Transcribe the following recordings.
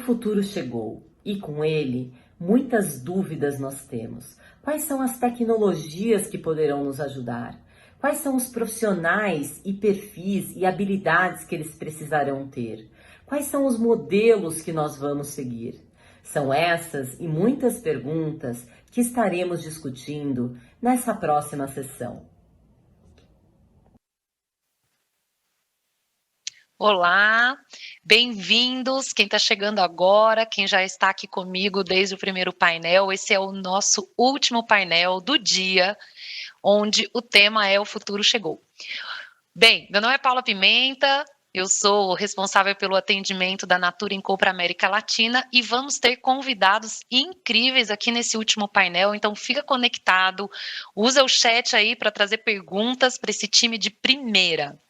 futuro chegou e com ele muitas dúvidas nós temos. Quais são as tecnologias que poderão nos ajudar? Quais são os profissionais e perfis e habilidades que eles precisarão ter? Quais são os modelos que nós vamos seguir? São essas e muitas perguntas que estaremos discutindo nessa próxima sessão. Olá, bem-vindos, quem está chegando agora, quem já está aqui comigo desde o primeiro painel. Esse é o nosso último painel do dia, onde o tema é O Futuro Chegou. Bem, meu nome é Paula Pimenta, eu sou responsável pelo atendimento da Natura &Co para a América Latina e vamos ter convidados incríveis aqui nesse último painel, então fica conectado, usa o chat aí para trazer perguntas para esse time de primeira.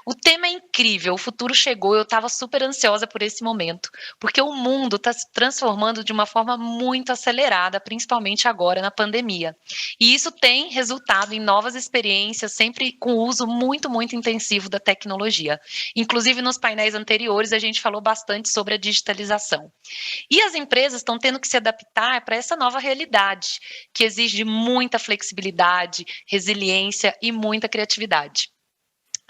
O tema é incrível, o futuro chegou, eu estava super ansiosa por esse momento, porque o mundo está se transformando de uma forma muito acelerada, principalmente agora na pandemia. E isso tem resultado em novas experiências, sempre com o uso muito intensivo da tecnologia. Inclusive, nos painéis anteriores, a gente falou bastante sobre a digitalização. E as empresas estão tendo que se adaptar para essa nova realidade, que exige muita flexibilidade, resiliência e muita criatividade.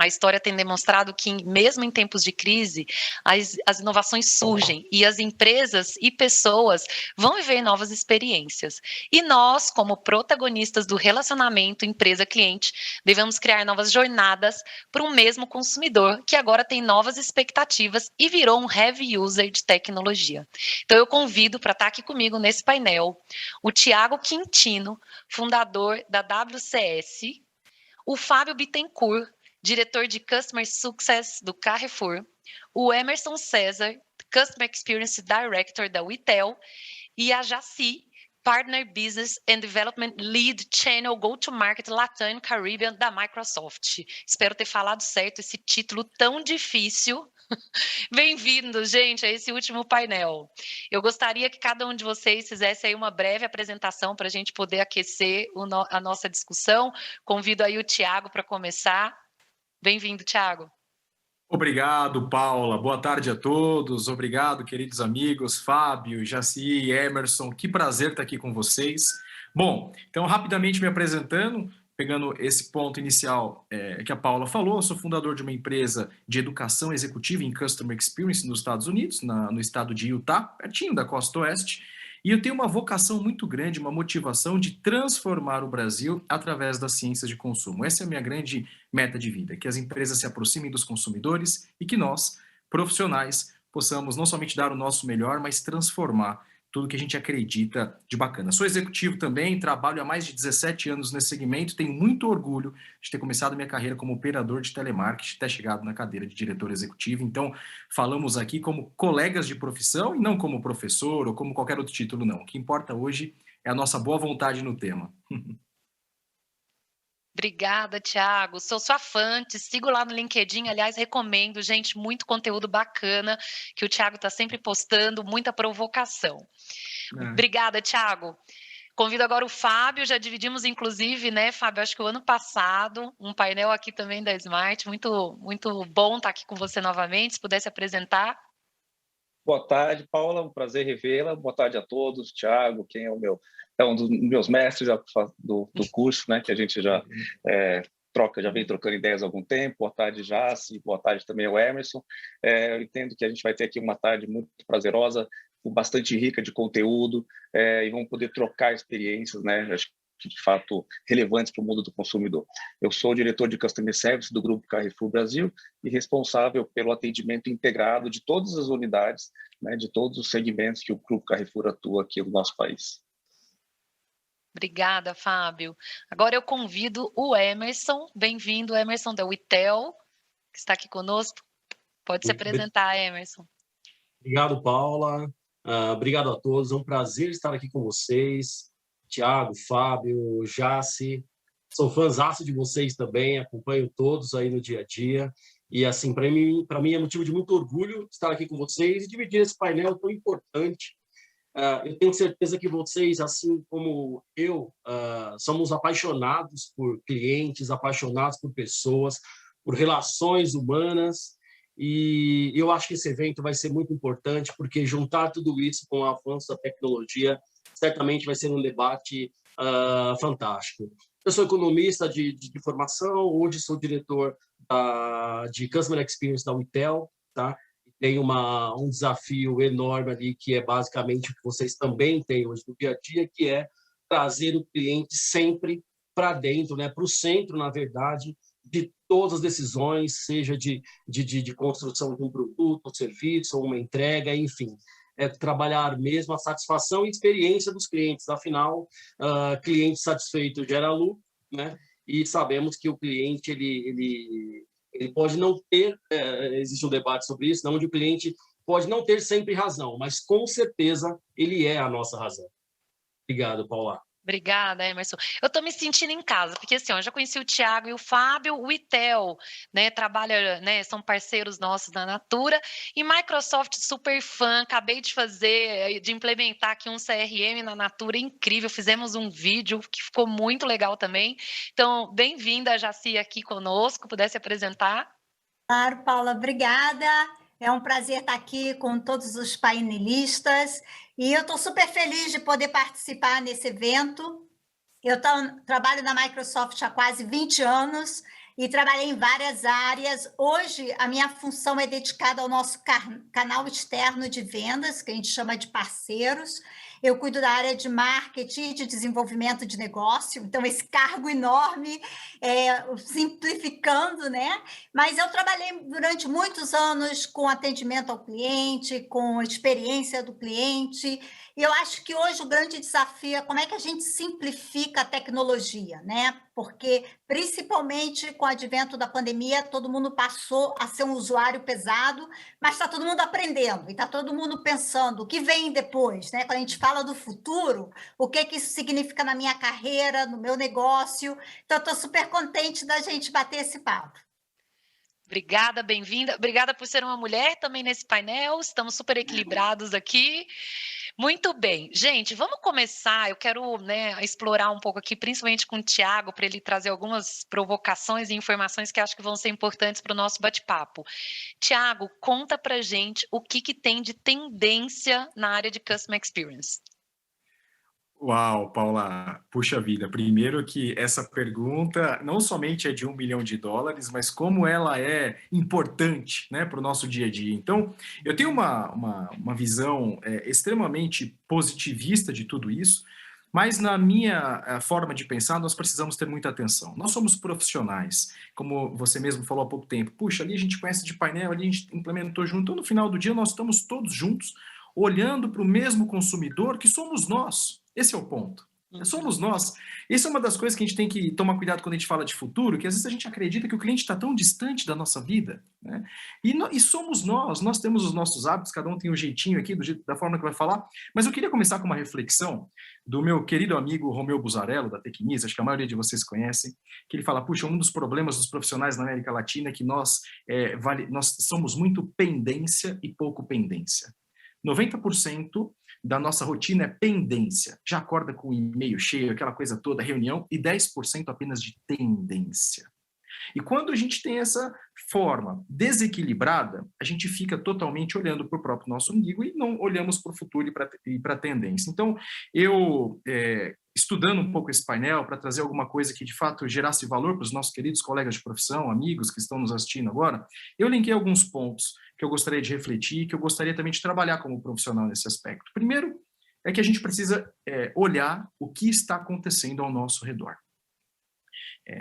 A história tem demonstrado que, mesmo em tempos de crise, as inovações surgem e as empresas e pessoas vão viver novas experiências. E nós, como protagonistas do relacionamento empresa-cliente, devemos criar novas jornadas para um mesmo consumidor que agora tem novas expectativas e virou um heavy user de tecnologia. Então, eu convido para estar aqui comigo nesse painel o Thiago Quintino, fundador da WCS, o Fábio Bittencourt, diretor de Customer Success do Carrefour, o Emerson César, Customer Experience Director da Witel, e a Jaci, Partner Business and Development Lead Channel Go-to-Market Latam Caribbean da Microsoft. Espero ter falado certo esse título tão difícil. Bem-vindos, gente, a esse último painel. Eu gostaria que cada um de vocês fizesse aí uma breve apresentação para a gente poder aquecer a nossa discussão. Convido aí o Thiago para começar. Bem-vindo, Thiago. Obrigado, Paula. Boa tarde a todos. Obrigado, queridos amigos, Fábio, Jaci, Emerson. Que prazer estar aqui com vocês. Bom, então, rapidamente me apresentando, pegando esse ponto inicial que a Paula falou, eu sou fundador de uma empresa de educação executiva em Customer Experience nos Estados Unidos, no estado de Utah, pertinho da costa oeste. E eu tenho uma vocação muito grande, uma motivação de transformar o Brasil através das ciências de consumo. Essa é a minha grande meta de vida, que as empresas se aproximem dos consumidores e que nós, profissionais, possamos não somente dar o nosso melhor, mas transformar tudo que a gente acredita de bacana. Sou executivo também, trabalho há mais de 17 anos nesse segmento, tenho muito orgulho de ter começado minha carreira como operador de telemarketing, até chegado na cadeira de diretor executivo. Então, falamos aqui como colegas de profissão e não como professor ou como qualquer outro título, não. O que importa hoje é a nossa boa vontade no tema. Obrigada, Thiago. Sou sua fã, te sigo lá no LinkedIn. Aliás, recomendo, gente, muito conteúdo bacana que o Thiago está sempre postando, muita provocação. Obrigada, Thiago. Convido agora o Fábio, já dividimos, inclusive, né, Fábio, acho que o ano passado, um painel aqui também da Smart, muito bom estar aqui com você novamente, se pudesse apresentar. Boa tarde, Paula, um prazer revê-la. Boa tarde a todos, Thiago, quem é um dos meus mestres do curso, né, que a gente já já vem trocando ideias há algum tempo. Boa tarde, Jaci, boa tarde também ao Emerson. Eu entendo que a gente vai ter aqui uma tarde muito prazerosa, bastante rica de conteúdo, e vamos poder trocar experiências, né, acho que de fato relevantes para o mundo do consumidor. Eu sou o diretor de Customer Service do Grupo Carrefour Brasil e responsável pelo atendimento integrado de todas as unidades, né, de todos os segmentos que o Grupo Carrefour atua aqui no nosso país. Obrigada, Fábio. Agora eu convido o Emerson. Bem-vindo, Emerson da Witel, que está aqui conosco. Pode se apresentar, Emerson. Obrigado, Paula. Obrigado a todos. É um prazer estar aqui com vocês. Thiago, Fábio, Jaci. Sou fãzaço de vocês também, acompanho todos aí no dia a dia. E, assim, para mim é motivo de muito orgulho estar aqui com vocês e dividir esse painel tão importante. Eu tenho certeza que vocês, assim como eu, somos apaixonados por clientes, apaixonados por pessoas, por relações humanas. E eu acho que esse evento vai ser muito importante, porque juntar tudo isso com o avanço da tecnologia certamente vai ser um debate fantástico. Eu sou economista de formação, hoje sou diretor de Customer Experience da Unitel, tá? Tem um desafio enorme ali, que é basicamente o que vocês também têm hoje no dia a dia, que é trazer o cliente sempre para dentro, né? Para o centro, na verdade, de todas as decisões, seja de construção de um produto, ou serviço, ou uma entrega, enfim. É trabalhar mesmo a satisfação e experiência dos clientes. Afinal, cliente satisfeito gera lucro, né? E sabemos que o cliente ele pode não ter, existe um debate sobre isso, onde o cliente pode não ter sempre razão, mas com certeza ele é a nossa razão. Obrigado, Paula. Obrigada, Emerson. Eu estou me sentindo em casa, porque assim, eu já conheci o Thiago e o Fábio, o Itel, né, trabalha, né, são parceiros nossos da Natura, e Microsoft super fã, acabei de implementar aqui um CRM na Natura, incrível, fizemos um vídeo que ficou muito legal também. Então, bem-vinda, Jaci, aqui conosco, pudesse apresentar. Claro, Paula, obrigada. É um prazer estar aqui com todos os painelistas e eu estou super feliz de poder participar nesse evento. Eu trabalho na Microsoft há quase 20 anos e trabalhei em várias áreas. Hoje, a minha função é dedicada ao nosso canal externo de vendas, que a gente chama de parceiros. Eu cuido da área de marketing e de desenvolvimento de negócio, então esse cargo enorme, simplificando, né? Mas eu trabalhei durante muitos anos com atendimento ao cliente, com a experiência do cliente, e eu acho que hoje o grande desafio é como é que a gente simplifica a tecnologia, né? Porque, principalmente com o advento da pandemia, todo mundo passou a ser um usuário pesado, mas está todo mundo aprendendo, e está todo mundo pensando o que vem depois, né? Quando a gente fala do futuro, o que isso significa na minha carreira, no meu negócio. Então, estou super contente da gente bater esse papo. Obrigada, bem-vinda. Obrigada por ser uma mulher também nesse painel. Estamos super equilibrados aqui. Muito bem. Gente, vamos começar. Eu quero, né, explorar um pouco aqui, principalmente com o Thiago, para ele trazer algumas provocações e informações que acho que vão ser importantes para o nosso bate-papo. Thiago, conta para gente o que tem de tendência na área de Customer Experience. Uau, Paula, puxa vida. Primeiro que essa pergunta não somente é de $1 milhão, mas como ela é importante, né, para o nosso dia a dia. Então, eu tenho uma visão extremamente positivista de tudo isso, mas na minha forma de pensar, nós precisamos ter muita atenção. Nós somos profissionais, como você mesmo falou há pouco tempo. Puxa, ali a gente conhece de painel, ali a gente implementou junto. Então, no final do dia, nós estamos todos juntos, olhando para o mesmo consumidor que somos nós. Esse é o ponto. Somos nós. Essa é uma das coisas que a gente tem que tomar cuidado quando a gente fala de futuro, que às vezes a gente acredita que o cliente está tão distante da nossa vida, né? E somos nós temos os nossos hábitos, cada um tem um jeitinho aqui, da forma que vai falar, mas eu queria começar com uma reflexão do meu querido amigo Romeu Buzarello, da Tecnis, acho que a maioria de vocês conhecem, que ele fala, puxa, um dos problemas dos profissionais na América Latina é que nós somos muito pendência e pouco pendência. 90% da nossa rotina é pendência. Já acorda com o e-mail cheio, aquela coisa toda, reunião, e 10% apenas de tendência. E quando a gente tem essa forma desequilibrada, a gente fica totalmente olhando para o próprio nosso umbigo e não olhamos para o futuro e para a tendência. Então, eu, estudando um pouco esse painel para trazer alguma coisa que de fato gerasse valor para os nossos queridos colegas de profissão, amigos que estão nos assistindo agora, eu linkei alguns pontos que eu gostaria de refletir, que eu gostaria também de trabalhar como profissional nesse aspecto. Primeiro, é que a gente precisa olhar o que está acontecendo ao nosso redor.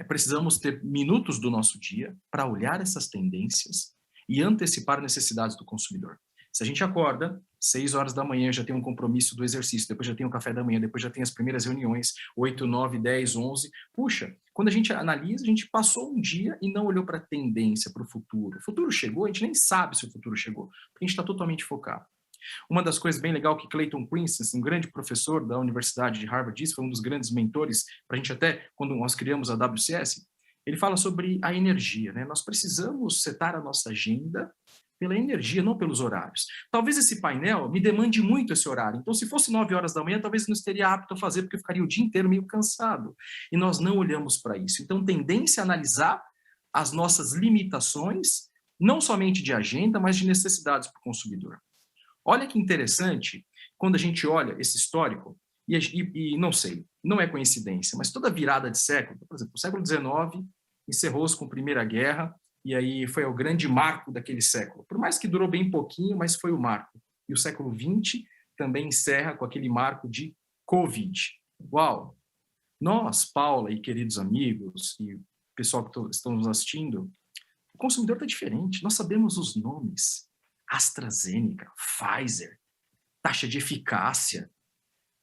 Precisamos ter minutos do nosso dia para olhar essas tendências e antecipar necessidades do consumidor. Se a gente acorda, 6 horas da manhã, já tem um compromisso do exercício, depois já tem o café da manhã, depois já tem as primeiras reuniões, 8, 9, 10, 11. Puxa, quando a gente analisa, a gente passou um dia e não olhou para a tendência, para o futuro. O futuro chegou, a gente nem sabe se o futuro chegou, porque a gente está totalmente focado. Uma das coisas bem legais que Clayton Christensen, um grande professor da Universidade de Harvard, disse, foi um dos grandes mentores para a gente até, quando nós criamos a WCS, ele fala sobre a energia, né? Nós precisamos setar a nossa agenda pela energia, não pelos horários. Talvez esse painel me demande muito esse horário. Então, se fosse 9 horas da manhã, talvez eu não estaria apto a fazer, porque eu ficaria o dia inteiro meio cansado. E nós não olhamos para isso. Então, tendência a analisar as nossas limitações não somente de agenda, mas de necessidades para o consumidor. Olha que interessante, quando a gente olha esse histórico, e não sei, não é coincidência, mas toda virada de século, por exemplo, o século XIX encerrou-se com a Primeira Guerra, e aí foi o grande marco daquele século. Por mais que durou bem pouquinho, mas foi o marco. E o século XX também encerra com aquele marco de Covid. Uau! Nós, Paula e queridos amigos, e o pessoal que estão nos assistindo, o consumidor está diferente. Nós sabemos os nomes. AstraZeneca, Pfizer, taxa de eficácia,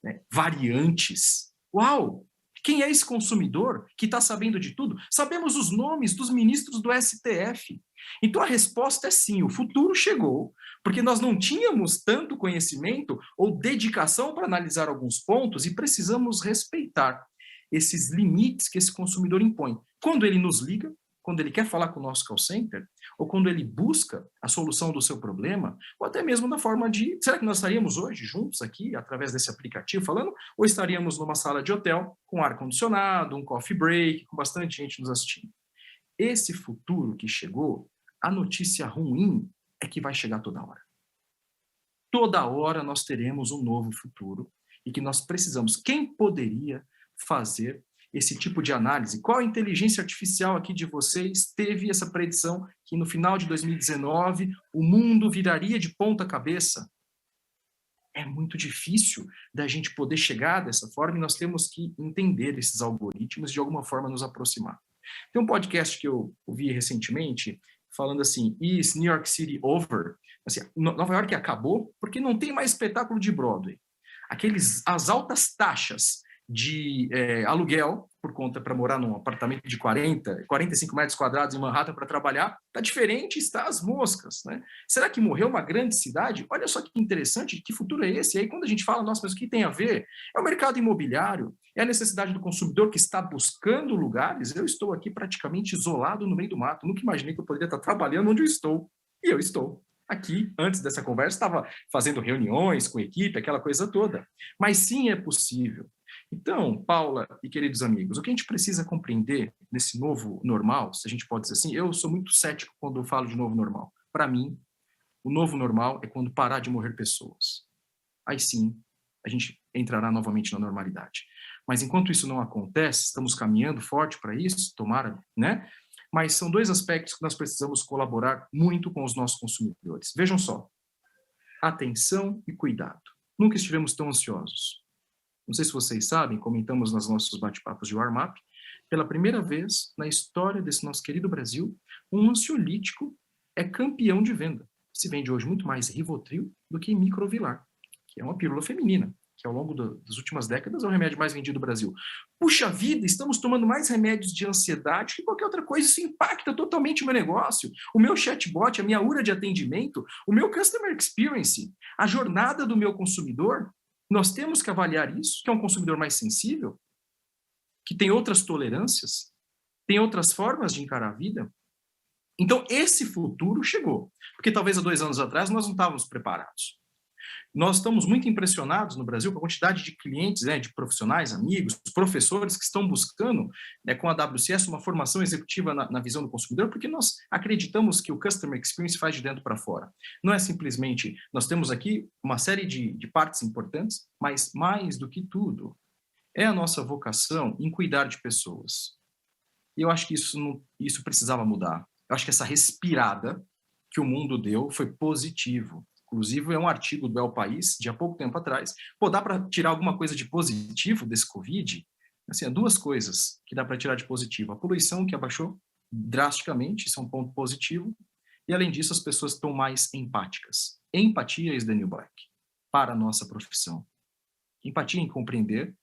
né? Variantes. Uau! Quem é esse consumidor que está sabendo de tudo? Sabemos os nomes dos ministros do STF. Então a resposta é sim, o futuro chegou, porque nós não tínhamos tanto conhecimento ou dedicação para analisar alguns pontos e precisamos respeitar esses limites que esse consumidor impõe. Quando ele nos liga, quando ele quer falar com o nosso call center, ou quando ele busca a solução do seu problema, ou até mesmo na forma de... Será que nós estaríamos hoje juntos aqui, através desse aplicativo, falando? Ou estaríamos numa sala de hotel, com ar-condicionado, um coffee break, com bastante gente nos assistindo? Esse futuro que chegou, a notícia ruim é que vai chegar toda hora. Toda hora nós teremos um novo futuro e que nós precisamos. Quem poderia fazer esse tipo de análise? Qual a inteligência artificial aqui de vocês teve essa predição que no final de 2019 o mundo viraria de ponta cabeça? É muito difícil da gente poder chegar dessa forma e nós temos que entender esses algoritmos e de alguma forma nos aproximar. Tem um podcast que eu ouvi recentemente falando assim, is New York City over? Assim, Nova York acabou porque não tem mais espetáculo de Broadway. As altas taxas de aluguel, por conta para morar num apartamento de 45 metros quadrados em Manhattan para trabalhar, está diferente, está às moscas, né? Será que morreu uma grande cidade? Olha só que interessante, que futuro é esse? E aí quando a gente fala, nossa, mas o que tem a ver? É o mercado imobiliário, é a necessidade do consumidor que está buscando lugares. Eu estou aqui praticamente isolado no meio do mato, nunca imaginei que eu poderia estar trabalhando onde eu estou, e eu estou. Aqui, antes dessa conversa, estava fazendo reuniões com equipe, aquela coisa toda. Mas sim, é possível. Então, Paula e queridos amigos, o que a gente precisa compreender nesse novo normal, se a gente pode dizer assim, eu sou muito cético quando eu falo de novo normal. Para mim, o novo normal é quando parar de morrer pessoas. Aí sim, a gente entrará novamente na normalidade. Mas enquanto isso não acontece, estamos caminhando forte para isso, tomara, né? Mas são dois aspectos que nós precisamos colaborar muito com os nossos consumidores. Vejam só, atenção e cuidado. Nunca estivemos tão ansiosos. Não sei se vocês sabem, comentamos nos nossos bate-papos de warm-up, pela primeira vez na história desse nosso querido Brasil, um ansiolítico é campeão de venda. Se vende hoje muito mais Rivotril do que Microvilar, que é uma pílula feminina, que ao longo das últimas décadas é o remédio mais vendido do Brasil. Puxa vida, estamos tomando mais remédios de ansiedade que qualquer outra coisa, isso impacta totalmente o meu negócio, o meu chatbot, a minha URA de atendimento, o meu customer experience, a jornada do meu consumidor. Nós temos que avaliar isso, que é um consumidor mais sensível, que tem outras tolerâncias, tem outras formas de encarar a vida. Então, esse futuro chegou, porque talvez há 2 anos atrás nós não estávamos preparados. Nós estamos muito impressionados no Brasil com a quantidade de clientes, né, de profissionais, amigos, professores que estão buscando, né, com a WCS, uma formação executiva na visão do consumidor, porque nós acreditamos que o Customer Experience faz de dentro para fora. Não é simplesmente, nós temos aqui uma série de partes importantes, mas mais do que tudo, é a nossa vocação em cuidar de pessoas. E eu acho que isso precisava mudar. Eu acho que essa respirada que o mundo deu foi positivo. Inclusive, é um artigo do El País, de há pouco tempo atrás. Pô, dá para tirar alguma coisa de positivo desse Covid? Assim, há 2 coisas que dá para tirar de positivo. A poluição, que abaixou drasticamente, isso é um ponto positivo. E, além disso, as pessoas estão mais empáticas. Empatia is the new black, para a nossa profissão. Empatia em compreender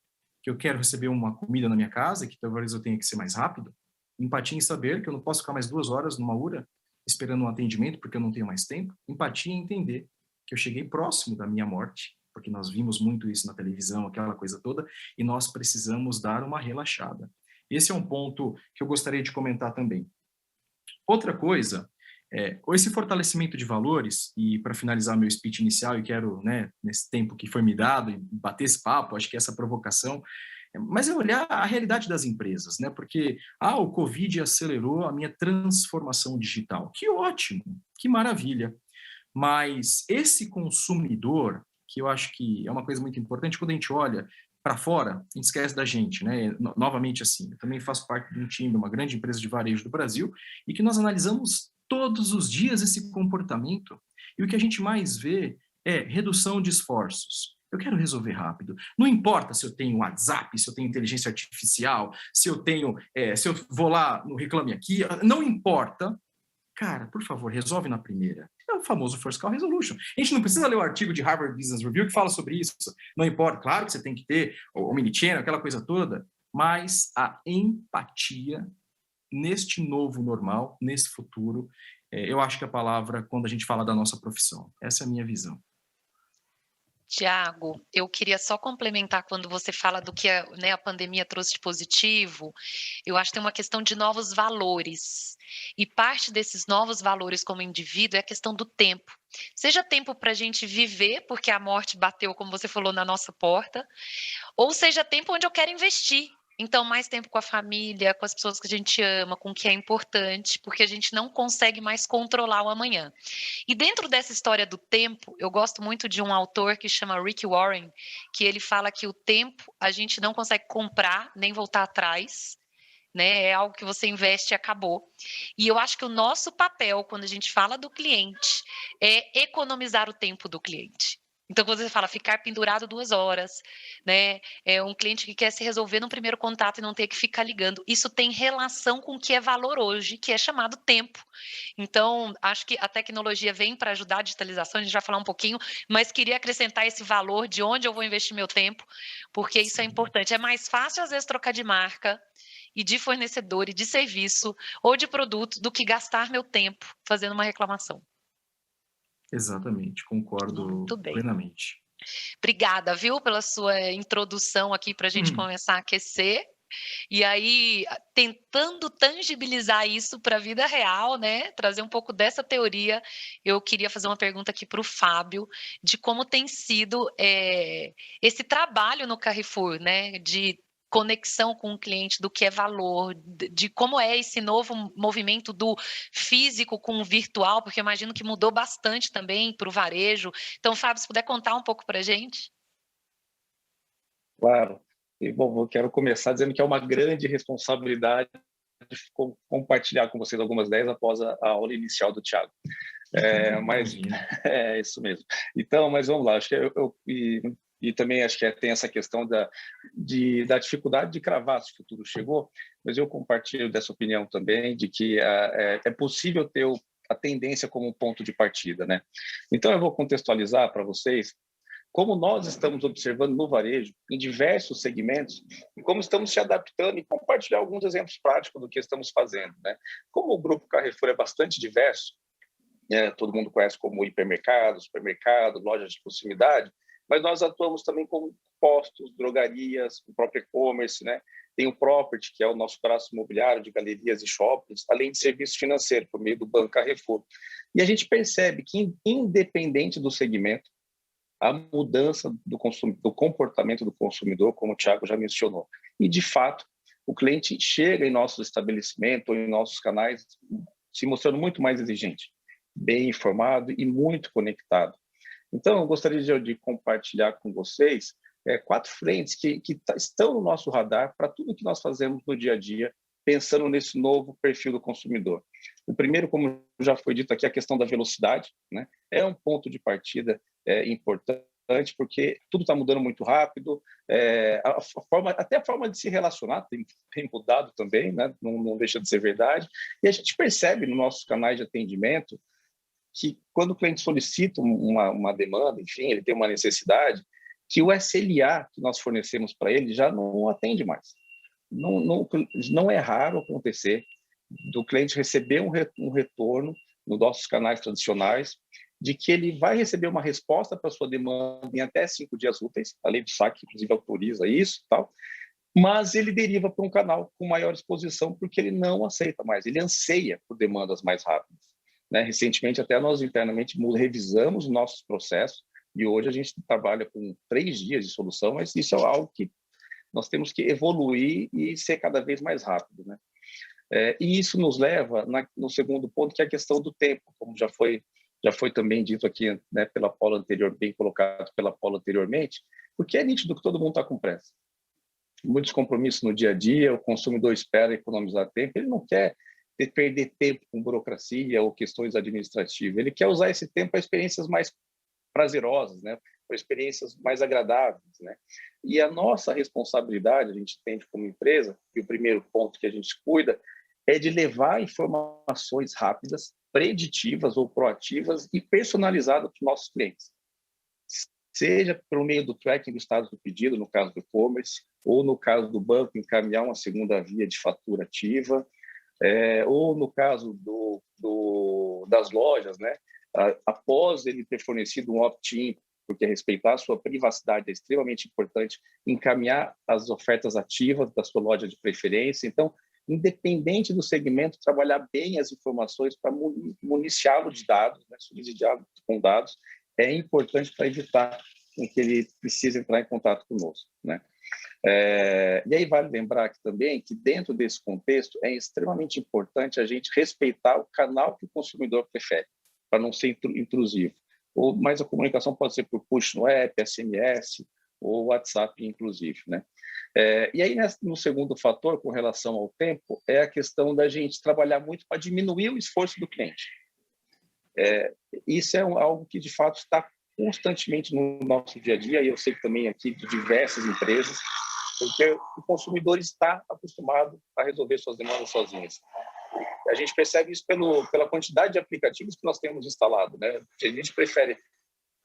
que eu quero receber uma comida na minha casa, que talvez eu tenha que ser mais rápido. Empatia em saber que eu não posso ficar mais 2 horas numa URA esperando um atendimento porque eu não tenho mais tempo. Empatia em entender que eu cheguei próximo da minha morte, porque nós vimos muito isso na televisão, aquela coisa toda, e nós precisamos dar uma relaxada. Esse é um ponto que eu gostaria de comentar também. Outra coisa, esse fortalecimento de valores, e para finalizar meu speech inicial, e quero, né, nesse tempo que foi me dado, e bater esse papo, acho que essa provocação, mas é olhar a realidade das empresas, né? Porque o Covid acelerou a minha transformação digital. Que ótimo, que maravilha. Mas esse consumidor, que eu acho que é uma coisa muito importante, quando a gente olha para fora, a gente esquece da gente, né? Novamente assim, eu também faço parte de um time de uma grande empresa de varejo do Brasil e que nós analisamos todos os dias esse comportamento e o que a gente mais vê é redução de esforços. Eu quero resolver rápido. Não importa se eu tenho WhatsApp, se eu tenho inteligência artificial, se eu vou lá no Reclame Aqui, não importa. Cara, por favor, resolve na primeira. É o famoso First Call Resolution. A gente não precisa ler o artigo de Harvard Business Review que fala sobre isso. Não importa, claro que você tem que ter o omnichannel, aquela coisa toda, mas a empatia neste novo normal, nesse futuro, eu acho que a palavra quando a gente fala da nossa profissão. Essa é a minha visão. Tiago, eu queria só complementar quando você fala do que a pandemia trouxe de positivo. Eu acho que tem uma questão de novos valores. E parte desses novos valores como indivíduo é a questão do tempo. Seja tempo para a gente viver, porque a morte bateu, como você falou, na nossa porta, ou seja tempo onde eu quero investir. Então, mais tempo com a família, com as pessoas que a gente ama, com o que é importante, porque a gente não consegue mais controlar o amanhã. E dentro dessa história do tempo, eu gosto muito de um autor que chama Rick Warren, que ele fala que o tempo a gente não consegue comprar, nem voltar atrás, né? É algo que você investe e acabou. E eu acho que o nosso papel, quando a gente fala do cliente, é economizar o tempo do cliente. Então, quando você fala ficar pendurado 2 horas, né? É um cliente que quer se resolver no primeiro contato e não ter que ficar ligando. Isso tem relação com o que é valor hoje, que é chamado tempo. Então, acho que a tecnologia vem para ajudar a digitalização, a gente vai falar um pouquinho, mas queria acrescentar esse valor de onde eu vou investir meu tempo, porque isso é importante. É mais fácil, às vezes, trocar de marca e de fornecedor e de serviço ou de produto do que gastar meu tempo fazendo uma reclamação. Exatamente, concordo Muito bem. plenamente. Obrigada, viu, pela sua introdução aqui para a gente começar a aquecer. E aí, tentando tangibilizar isso para a vida real, né? Trazer um pouco dessa teoria, eu queria fazer uma pergunta aqui para o Fábio, de como tem sido esse trabalho no Carrefour, né? De conexão com o cliente, do que é valor, de como é esse novo movimento do físico com o virtual, porque eu imagino que mudou bastante também para o varejo. Então, Fábio, se puder contar um pouco para a gente. Claro. E, bom, eu quero começar dizendo que é uma grande responsabilidade compartilhar com vocês algumas ideias após a aula inicial do Tiago. Mas é isso mesmo. Então, mas vamos lá. Acho que e também acho que tem essa questão da dificuldade de cravar se o futuro chegou, mas eu compartilho dessa opinião também, de que é possível ter a tendência como um ponto de partida, né? Então, eu vou contextualizar para vocês como nós estamos observando no varejo, em diversos segmentos, e como estamos se adaptando e compartilhar alguns exemplos práticos do que estamos fazendo, né? Como o Grupo Carrefour é bastante diverso, todo mundo conhece como hipermercado, supermercado, lojas de proximidade, mas nós atuamos também com postos, drogarias, o próprio e-commerce, né? Tem o Property, que é o nosso braço imobiliário de galerias e shoppings, além de serviço financeiro, por meio do Banco Carrefour. E a gente percebe que, independente do segmento, a mudança do comportamento do consumidor, como o Tiago já mencionou. E, de fato, o cliente chega em nosso estabelecimento ou em nossos canais se mostrando muito mais exigente, bem informado e muito conectado. Então, eu gostaria de compartilhar com vocês 4 frentes que estão no nosso radar para tudo que nós fazemos no dia a dia, pensando nesse novo perfil do consumidor. O primeiro, como já foi dito aqui, é a questão da velocidade, né? É um ponto de partida importante, porque tudo está mudando muito rápido, até a forma de se relacionar tem mudado também, né? Não deixa de ser verdade, e a gente percebe nos nossos canais de atendimento que quando o cliente solicita uma demanda, enfim, ele tem uma necessidade, que o SLA que nós fornecemos para ele já não atende mais. Não é raro acontecer do cliente receber um retorno nos nossos canais tradicionais de que ele vai receber uma resposta para a sua demanda em até 5 dias úteis, a lei do SAC, inclusive, autoriza isso, tal, mas ele deriva para um canal com maior exposição porque ele não aceita mais, ele anseia por demandas mais rápidas, né? Recentemente, até nós internamente revisamos nossos processos e hoje a gente trabalha com 3 dias de solução, mas isso é algo que nós temos que evoluir e ser cada vez mais rápido, né? E isso nos leva no segundo ponto, que é a questão do tempo, como já foi também dito aqui, né, pela Paula anterior, bem colocado pela Paula anteriormente, porque é nítido que todo mundo está com pressa. Muitos compromissos no dia a dia, o consumidor espera economizar tempo, ele não quer perder tempo com burocracia ou questões administrativas, ele quer usar esse tempo para experiências mais prazerosas, né, para experiências mais agradáveis, né? E a nossa responsabilidade, a gente entende como empresa, e o primeiro ponto que a gente cuida é de levar informações rápidas, preditivas ou proativas e personalizadas para os nossos clientes. Seja pelo meio do tracking do status do pedido, no caso do e-commerce, ou no caso do banco, encaminhar uma segunda via de fatura ativa, ou no caso das lojas, né? Após ele ter fornecido um opt-in, porque respeitar a sua privacidade é extremamente importante, encaminhar as ofertas ativas da sua loja de preferência. Então, independente do segmento, trabalhar bem as informações para municiá-lo de dados, né? Subsidiá-lo com dados, é importante para evitar que ele precise entrar em contato conosco, né? E aí vale lembrar aqui também que dentro desse contexto é extremamente importante a gente respeitar o canal que o consumidor prefere, para não ser intrusivo. Mas a comunicação pode ser por push no app, SMS ou WhatsApp, inclusive, né? E aí, no segundo fator, com relação ao tempo, é a questão da gente trabalhar muito para diminuir o esforço do cliente. Isso é algo que, de fato, está constantemente no nosso dia a dia, e eu sei que também aqui de diversas empresas, porque o consumidor está acostumado a resolver suas demandas sozinhos. A gente percebe isso pela quantidade de aplicativos que nós temos instalado, né? A gente prefere,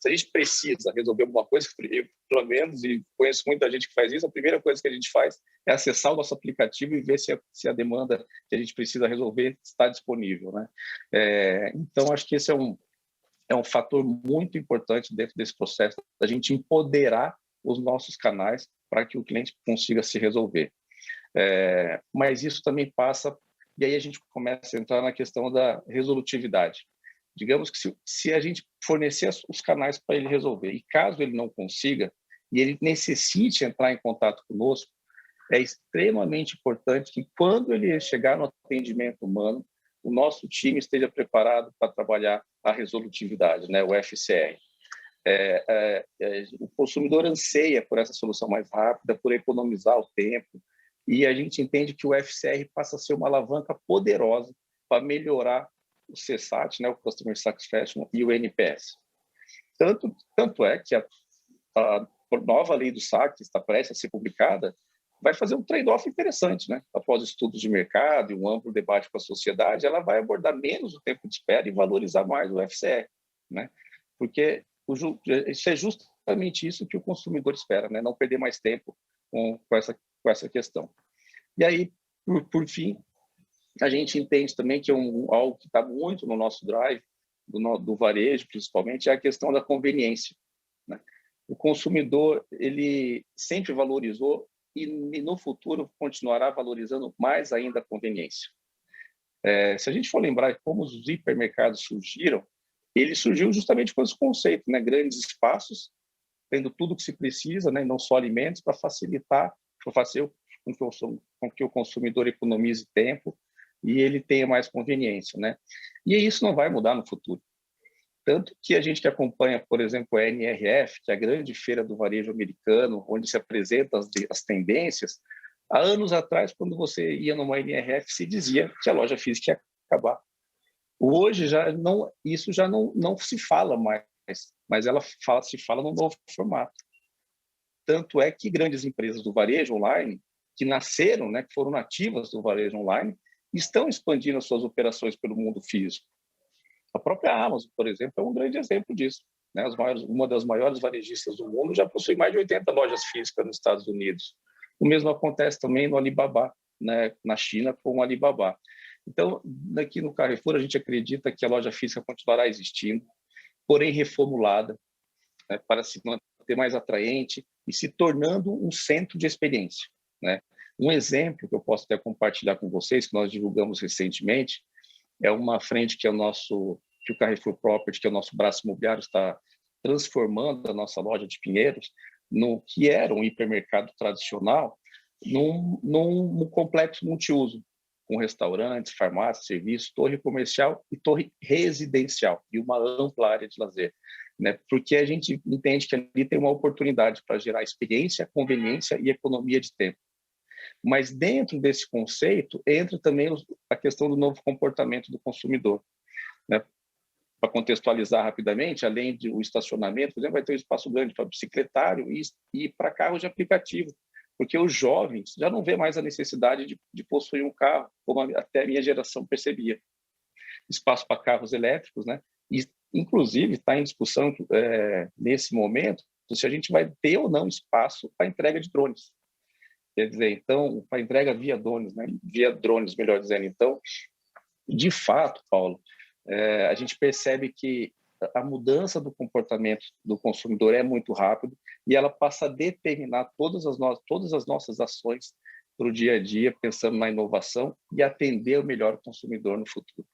se a gente precisa resolver alguma coisa, eu, pelo menos, e conheço muita gente que faz isso, a primeira coisa que a gente faz é acessar o nosso aplicativo e ver se a demanda que a gente precisa resolver está disponível, né? Então, acho que esse é um fator muito importante dentro desse processo, da gente empoderar os nossos canais para que o cliente consiga se resolver. Mas isso também passa, e aí a gente começa a entrar na questão da resolutividade. Digamos que se a gente fornecer os canais para ele resolver, e caso ele não consiga, e ele necessite entrar em contato conosco, é extremamente importante que quando ele chegar no atendimento humano, o nosso time esteja preparado para trabalhar a resolutividade, né, o FCR. O consumidor anseia por essa solução mais rápida, por economizar o tempo, e a gente entende que o FCR passa a ser uma alavanca poderosa para melhorar o CSAT, né, o Customer Satisfaction, e o NPS. Tanto é que a nova lei do SAC, que está prestes a ser publicada, vai fazer um trade-off interessante, né? Após estudos de mercado e um amplo debate com a sociedade, ela vai abordar menos o tempo de espera e valorizar mais o FCR, né? Porque isso é justamente isso que o consumidor espera, né? Não perder mais tempo com essa questão. E aí, por fim, a gente entende também que algo que está muito no nosso drive, do varejo principalmente, é a questão da conveniência, né? O consumidor, ele sempre valorizou e no futuro continuará valorizando mais ainda a conveniência. Se a gente for lembrar como os hipermercados surgiram, ele surgiu justamente com esse conceito, né? Grandes espaços, tendo tudo que se precisa, né? Não só alimentos, para facilitar, para fazer com que o consumidor economize tempo e ele tenha mais conveniência, né? E isso não vai mudar no futuro. Tanto que a gente que acompanha, por exemplo, a NRF, que é a grande feira do varejo americano, onde se apresentam as tendências, há anos atrás, quando você ia numa NRF, se dizia que a loja física ia acabar. Hoje isso já não se fala mais, mas se fala num novo formato. Tanto é que grandes empresas do varejo online, que nasceram, né, que foram nativas do varejo online, estão expandindo as suas operações pelo mundo físico. A própria Amazon, por exemplo, é um grande exemplo disso, né? Uma das maiores varejistas do mundo já possui mais de 80 lojas físicas nos Estados Unidos. O mesmo acontece também no Alibaba, né? Na China, com o Alibaba. Então, aqui no Carrefour, a gente acredita que a loja física continuará existindo, porém reformulada, né? Para se manter mais atraente e se tornando um centro de experiência, né? Um exemplo que eu posso até compartilhar com vocês, que nós divulgamos recentemente, é uma frente que o Carrefour Property, que é o nosso braço imobiliário, está transformando a nossa loja de Pinheiros no que era um hipermercado tradicional, num complexo multiuso, com restaurantes, farmácias, serviços, torre comercial e torre residencial, e uma ampla área de lazer, né? Porque a gente entende que ali tem uma oportunidade para gerar experiência, conveniência e economia de tempo. Mas dentro desse conceito entra também a questão do novo comportamento do consumidor, né? Para contextualizar rapidamente, além do estacionamento, por exemplo, vai ter um espaço grande para bicicletário e para carro de aplicativo, porque os jovens já não vê mais a necessidade de possuir um carro, como até a minha geração percebia. Espaço para carros elétricos, né? E, inclusive, está em discussão, nesse momento, se a gente vai ter ou não espaço para entrega de drones. Quer dizer, então, para entrega via drones, né? Via drones, melhor dizendo. Então, de fato, Paulo, a gente percebe que a mudança do comportamento do consumidor é muito rápido e ela passa a determinar todas as nossas ações para o dia a dia, pensando na inovação e atender o melhor consumidor no futuro.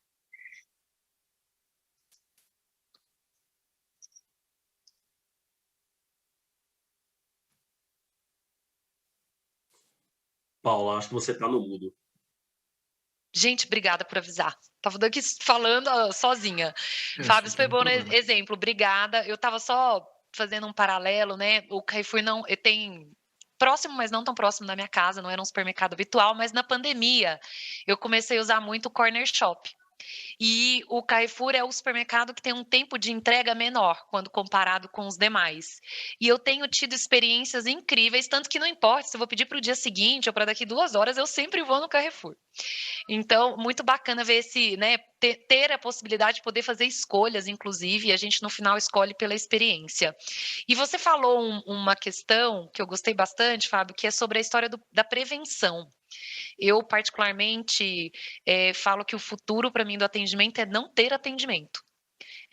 Paula, acho que você está no mudo. Gente, obrigada por avisar. Tava aqui falando sozinha. Fábio, foi bom exemplo, obrigada. Eu estava só fazendo um paralelo, né? O Carrefour não tem próximo, mas não tão próximo da minha casa, não era um supermercado habitual, mas na pandemia eu comecei a usar muito o Corner Shop. E o Carrefour é o supermercado que tem um tempo de entrega menor quando comparado com os demais. E eu tenho tido experiências incríveis, tanto que não importa se eu vou pedir para o dia seguinte ou para daqui 2 horas, eu sempre vou no Carrefour. Então, muito bacana ver esse, né, ter a possibilidade de poder fazer escolhas, inclusive, e a gente no final escolhe pela experiência. E você falou uma questão que eu gostei bastante, Fábio, que é sobre a história da prevenção. Eu, particularmente, falo que o futuro, para mim, do atendimento é não ter atendimento.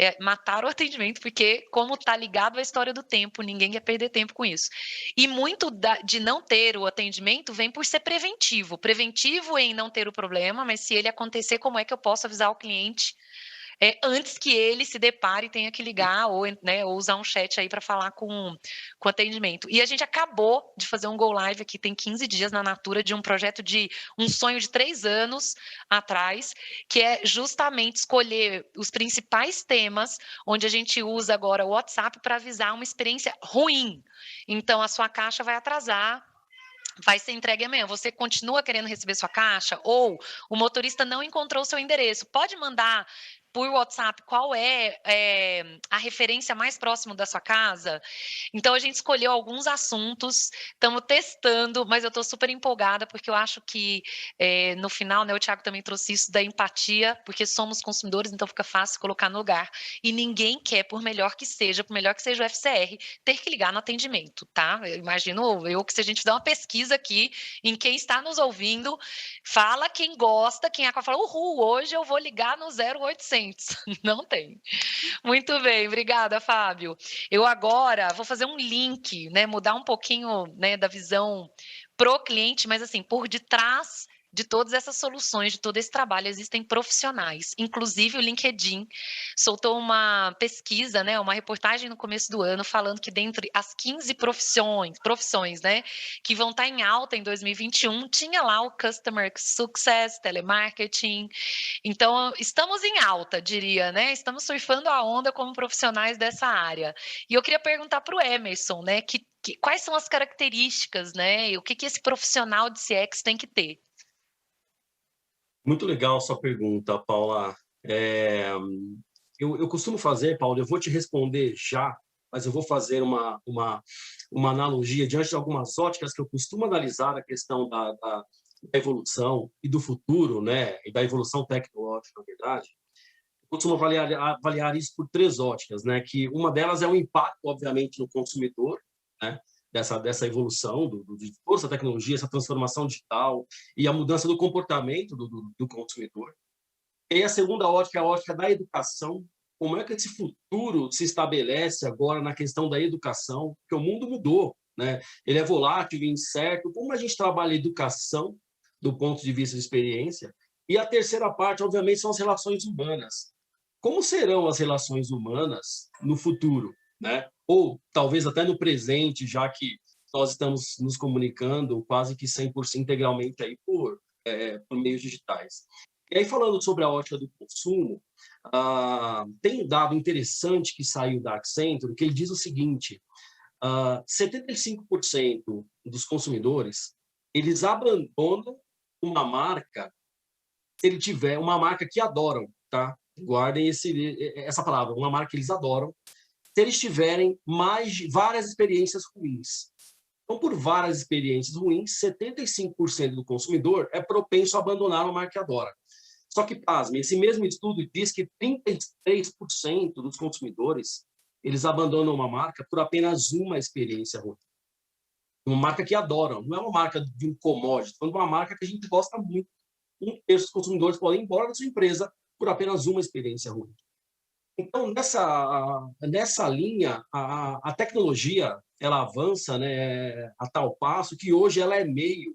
É matar o atendimento, porque como está ligado à história do tempo, ninguém quer perder tempo com isso. E muito de não ter o atendimento vem por ser preventivo. Preventivo em não ter o problema, mas se ele acontecer, como é que eu posso avisar o cliente antes que ele se depare e tenha que ligar ou, né, ou usar um chat aí para falar com atendimento. E a gente acabou de fazer um Go Live aqui, tem 15 dias na Natura, de um projeto de um sonho de 3 anos atrás, que é justamente escolher os principais temas onde a gente usa agora o WhatsApp para avisar uma experiência ruim. Então, a sua caixa vai atrasar, vai ser entregue amanhã. Você continua querendo receber sua caixa? Ou o motorista não encontrou o seu endereço? Pode mandar por WhatsApp qual é a referência mais próxima da sua casa? Então, a gente escolheu alguns assuntos, estamos testando, mas eu estou super empolgada, porque eu acho que, no final, né, o Thiago também trouxe isso da empatia, porque somos consumidores, então fica fácil colocar no lugar. E ninguém quer, por melhor que seja o FCR, ter que ligar no atendimento, tá? Eu imagino que se a gente fizer uma pesquisa aqui, em quem está nos ouvindo, fala quem gosta, quem fala, hoje eu vou ligar no 0800. Não tem. Muito bem, obrigada, Fábio. Eu agora vou fazer um link, né, mudar um pouquinho, né, da visão pro cliente, mas assim, por detrás de todas essas soluções, de todo esse trabalho, existem profissionais. Inclusive, o LinkedIn soltou uma pesquisa, né, uma reportagem no começo do ano, falando que dentre as 15 profissões, né, que vão estar em alta em 2021, tinha lá o Customer Success, Telemarketing. Então, estamos em alta, diria, né? Estamos surfando a onda como profissionais dessa área. E eu queria perguntar para o Emerson, né, quais são as características, né, e o que esse profissional de CX tem que ter? Muito legal a sua pergunta, Paula. Eu costumo fazer, Paula, eu vou te responder já, mas eu vou fazer uma analogia diante de algumas óticas que eu costumo analisar a questão da evolução e do futuro, né, e da evolução tecnológica, na verdade. Eu costumo avaliar isso por 3 óticas, né, que uma delas é o impacto, obviamente, no consumidor, né, dessa evolução de toda essa tecnologia, essa transformação digital e a mudança do comportamento do consumidor. E a segunda ótica é a ótica da educação. Como é que esse futuro se estabelece agora na questão da educação? Porque o mundo mudou, né? Ele é volátil e incerto. Como a gente trabalha a educação do ponto de vista de experiência? E a terceira parte, obviamente, são as relações humanas. Como serão as relações humanas no futuro, né? ou talvez até no presente, já que nós estamos nos comunicando quase que 100% integralmente aí por meios digitais. E aí, falando sobre a ótica do consumo, tem um dado interessante que saiu da Accenture, que ele diz o seguinte: 75% dos consumidores, eles abandonam uma marca se ele tiver uma marca que adoram, tá? Guardem essa palavra, uma marca que eles adoram, se eles tiverem várias experiências ruins. Então, por várias experiências ruins, 75% do consumidor é propenso a abandonar uma marca que adora. Só que, pasme, esse mesmo estudo diz que 33% dos consumidores, eles abandonam uma marca por apenas uma experiência ruim. Uma marca que adoram, não é uma marca de um commodity, é uma marca que a gente gosta muito. Um terço dos consumidores podem ir embora da sua empresa por apenas uma experiência ruim. Então, nessa linha, a tecnologia ela avança, né, a tal passo que hoje ela é meio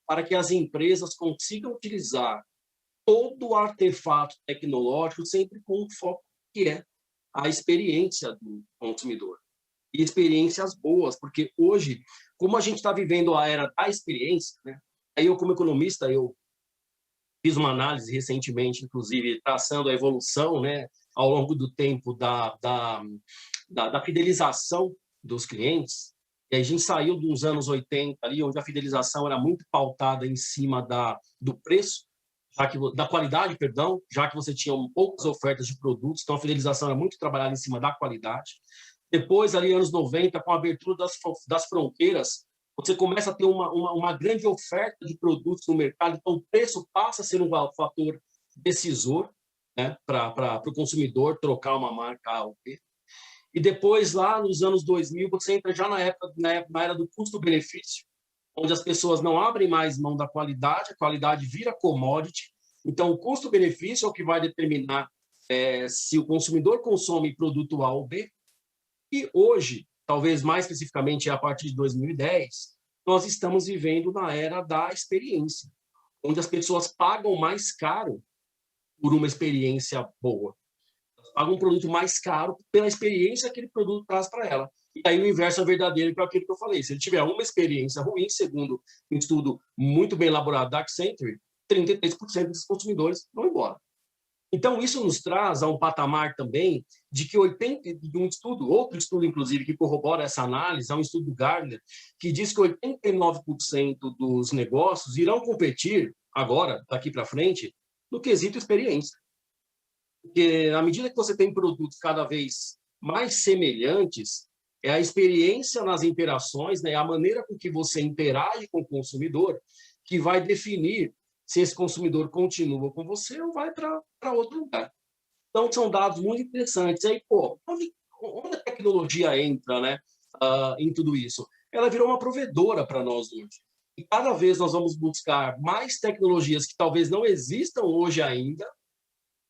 para que as empresas consigam utilizar todo o artefato tecnológico sempre com um foco que é a experiência do consumidor. E experiências boas, porque hoje, como a gente está vivendo a era da experiência, né, aí eu, como economista, eu fiz uma análise recentemente, inclusive, traçando a evolução, né, ao longo do tempo da fidelização dos clientes. E a gente saiu dos anos 80, ali, onde a fidelização era muito pautada em cima do preço, da qualidade, perdão, já que você tinha poucas ofertas de produtos, então a fidelização era muito trabalhada em cima da qualidade. Depois, ali, anos 90, com a abertura das fronteiras, você começa a ter uma grande oferta de produtos no mercado, então o preço passa a ser um fator decisor, né, para o consumidor trocar uma marca A ou B. E depois, lá nos anos 2000, você entra já na era do custo-benefício, onde as pessoas não abrem mais mão da qualidade, a qualidade vira commodity. Então, o custo-benefício é o que vai determinar se o consumidor consome produto A ou B. E hoje, talvez mais especificamente a partir de 2010, nós estamos vivendo na era da experiência, onde as pessoas pagam mais caro por uma experiência boa. Elas pagam um produto mais caro pela experiência que aquele produto traz para ela. E aí o inverso é verdadeiro, que é aquilo que eu falei. Se ele tiver uma experiência ruim, segundo um estudo muito bem elaborado da Accenture, 33% dos consumidores vão embora. Então, isso nos traz a um patamar também de que outro estudo, inclusive, que corrobora essa análise, é um estudo do Gartner, que diz que 89% dos negócios irão competir agora, daqui para frente, no quesito experiência. Porque, à medida que você tem produtos cada vez mais semelhantes, é a experiência nas interações, né, a maneira com que você interage com o consumidor, que vai definir se esse consumidor continua com você ou vai para outro lugar. Então, são dados muito interessantes. Aí, onde a tecnologia entra, né, em tudo isso? Ela virou uma provedora para nós hoje. E cada vez nós vamos buscar mais tecnologias que talvez não existam hoje ainda,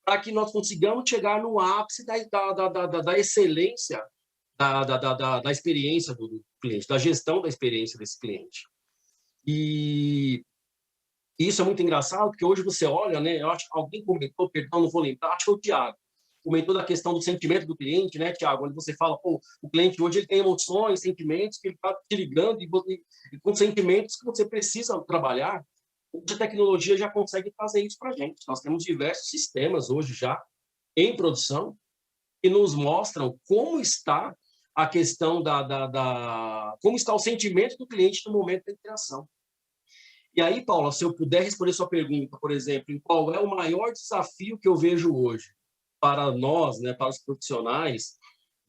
para que nós consigamos chegar no ápice da excelência da experiência do cliente, da gestão da experiência desse cliente. E isso é muito engraçado, porque hoje você olha, né? Eu acho que alguém comentou, perdão, não vou lembrar, acho que foi o Thiago, comentou da questão do sentimento do cliente, né, Thiago? Onde você fala, o cliente hoje ele tem emoções, sentimentos, que ele está te ligando e com sentimentos que você precisa trabalhar. A tecnologia já consegue fazer isso para a gente. Nós temos diversos sistemas hoje já em produção que nos mostram como está a questão como está o sentimento do cliente no momento da interação. E aí, Paula, se eu puder responder sua pergunta, por exemplo, em qual é o maior desafio que eu vejo hoje para nós, né, para os profissionais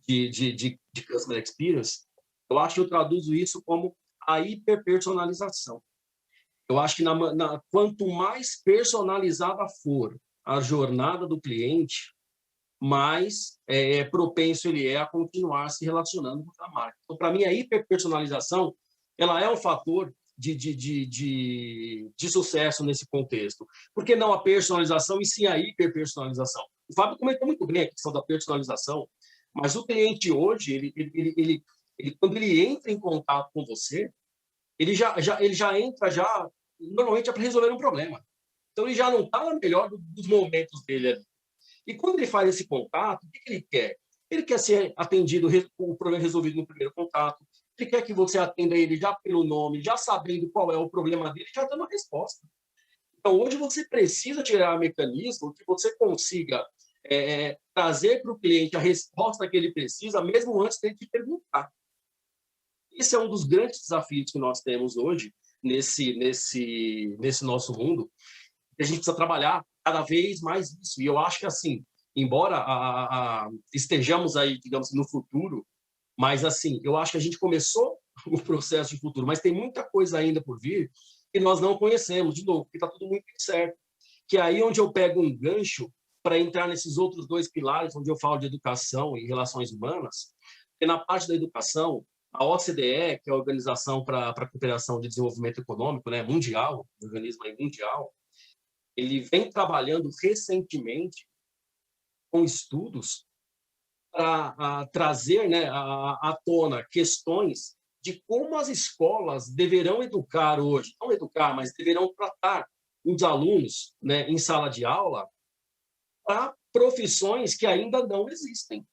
de Customer Experience, eu acho que eu traduzo isso como a hiperpersonalização. Eu acho que quanto mais personalizada for a jornada do cliente, mais propenso ele é a continuar se relacionando com a marca. Então, para mim, a hiperpersonalização ela é um fator de sucesso nesse contexto. Por que não a personalização e sim a hiperpersonalização? O Fábio comentou muito bem a questão da personalização, mas o cliente hoje, quando ele entra em contato com você, ele já entra normalmente para resolver um problema. Então, ele já não está no melhor dos momentos dele ali. E quando ele faz esse contato, o que ele quer? Ele quer ser atendido, o problema resolvido no primeiro contato. Ele quer que você atenda ele já pelo nome, já sabendo qual é o problema dele, já dando a resposta. Então, hoje você precisa tirar mecanismo que você consiga trazer para o cliente a resposta que ele precisa, mesmo antes dele te perguntar. Esse é um dos grandes desafios que nós temos hoje nesse nosso mundo. A gente precisa trabalhar cada vez mais isso. E eu acho que, assim, embora estejamos aí, digamos, no futuro, mas, assim, eu acho que a gente começou o processo de futuro, mas tem muita coisa ainda por vir que nós não conhecemos, de novo, porque está tudo muito incerto. Que é aí onde eu pego um gancho para entrar nesses outros dois pilares, onde eu falo de educação e relações humanas, porque na parte da educação, a OCDE, que é a Organização para a Cooperação de Desenvolvimento Econômico, né, mundial, organismo mundial, ele vem trabalhando recentemente com estudos para trazer, né, à tona questões de como as escolas deverão educar hoje, não educar, mas deverão tratar os alunos, né, em sala de aula para profissões que ainda não existem.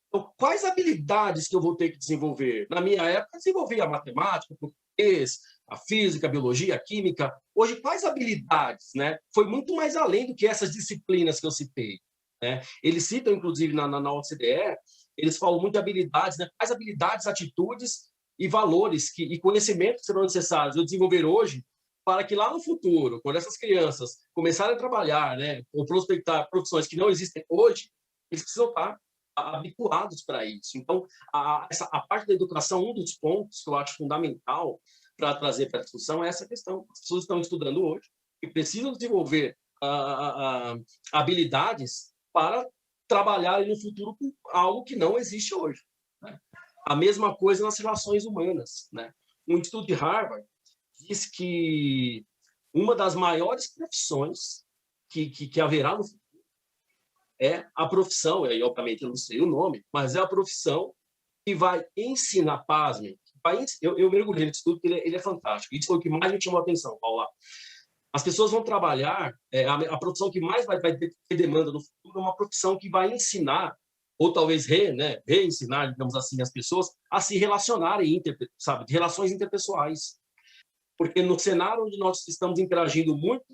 Então, quais habilidades que eu vou ter que desenvolver? Na minha época, eu desenvolvia a matemática, o português, a física, a biologia, a química. Hoje, quais habilidades? Né? Foi muito mais além do que essas disciplinas que eu citei. Né? Eles citam, inclusive, na OCDE, eles falam muito de habilidades, né? Quais habilidades, atitudes e valores e conhecimentos serão necessários eu desenvolver hoje para que lá no futuro, quando essas crianças começarem a trabalhar, né, ou prospectar profissões que não existem hoje, eles precisam estar habituados para isso. Então, a parte da educação, um dos pontos que eu acho fundamental para trazer para a discussão é essa questão. As pessoas estão estudando hoje e precisam desenvolver habilidades para trabalhar no futuro com algo que não existe hoje. Né? A mesma coisa nas relações humanas. Né? Um estudo de Harvard diz que uma das maiores profissões que haverá no futuro é a profissão, e obviamente eu não sei o nome, mas é a profissão que vai ensinar, pasmem, eu mergulhei nesse estudo porque ele é fantástico, isso foi o que mais me chamou a atenção, Paula. As pessoas vão trabalhar, a profissão que mais vai ter demanda no futuro é uma profissão que vai ensinar, ou talvez reensinar, digamos assim, as pessoas a se relacionarem, sabe, de relações interpessoais. Porque no cenário onde nós estamos interagindo muito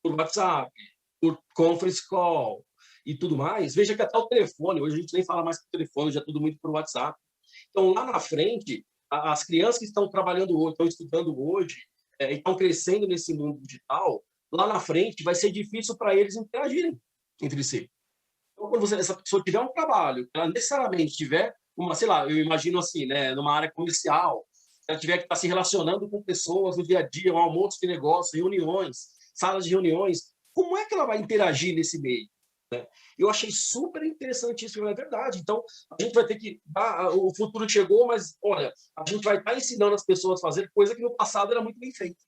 por WhatsApp, por conference call e tudo mais, veja que até o telefone, hoje a gente nem fala mais por telefone, já é tudo muito por WhatsApp. Então, lá na frente, as crianças que estão trabalhando hoje, estão estudando hoje, estão crescendo nesse mundo digital, lá na frente vai ser difícil para eles interagirem entre si. Então, quando essa pessoa tiver um trabalho, ela necessariamente tiver uma, sei lá, eu imagino assim, né, numa área comercial, se ela tiver que estar se relacionando com pessoas no dia a dia, um almoço de negócio, reuniões, salas de reuniões, como é que ela vai interagir nesse meio? Né? Eu achei super interessante isso, é verdade. Então, a gente vai ter que... o futuro chegou, mas, olha, a gente vai estar ensinando as pessoas a fazer coisa que no passado era muito bem feita.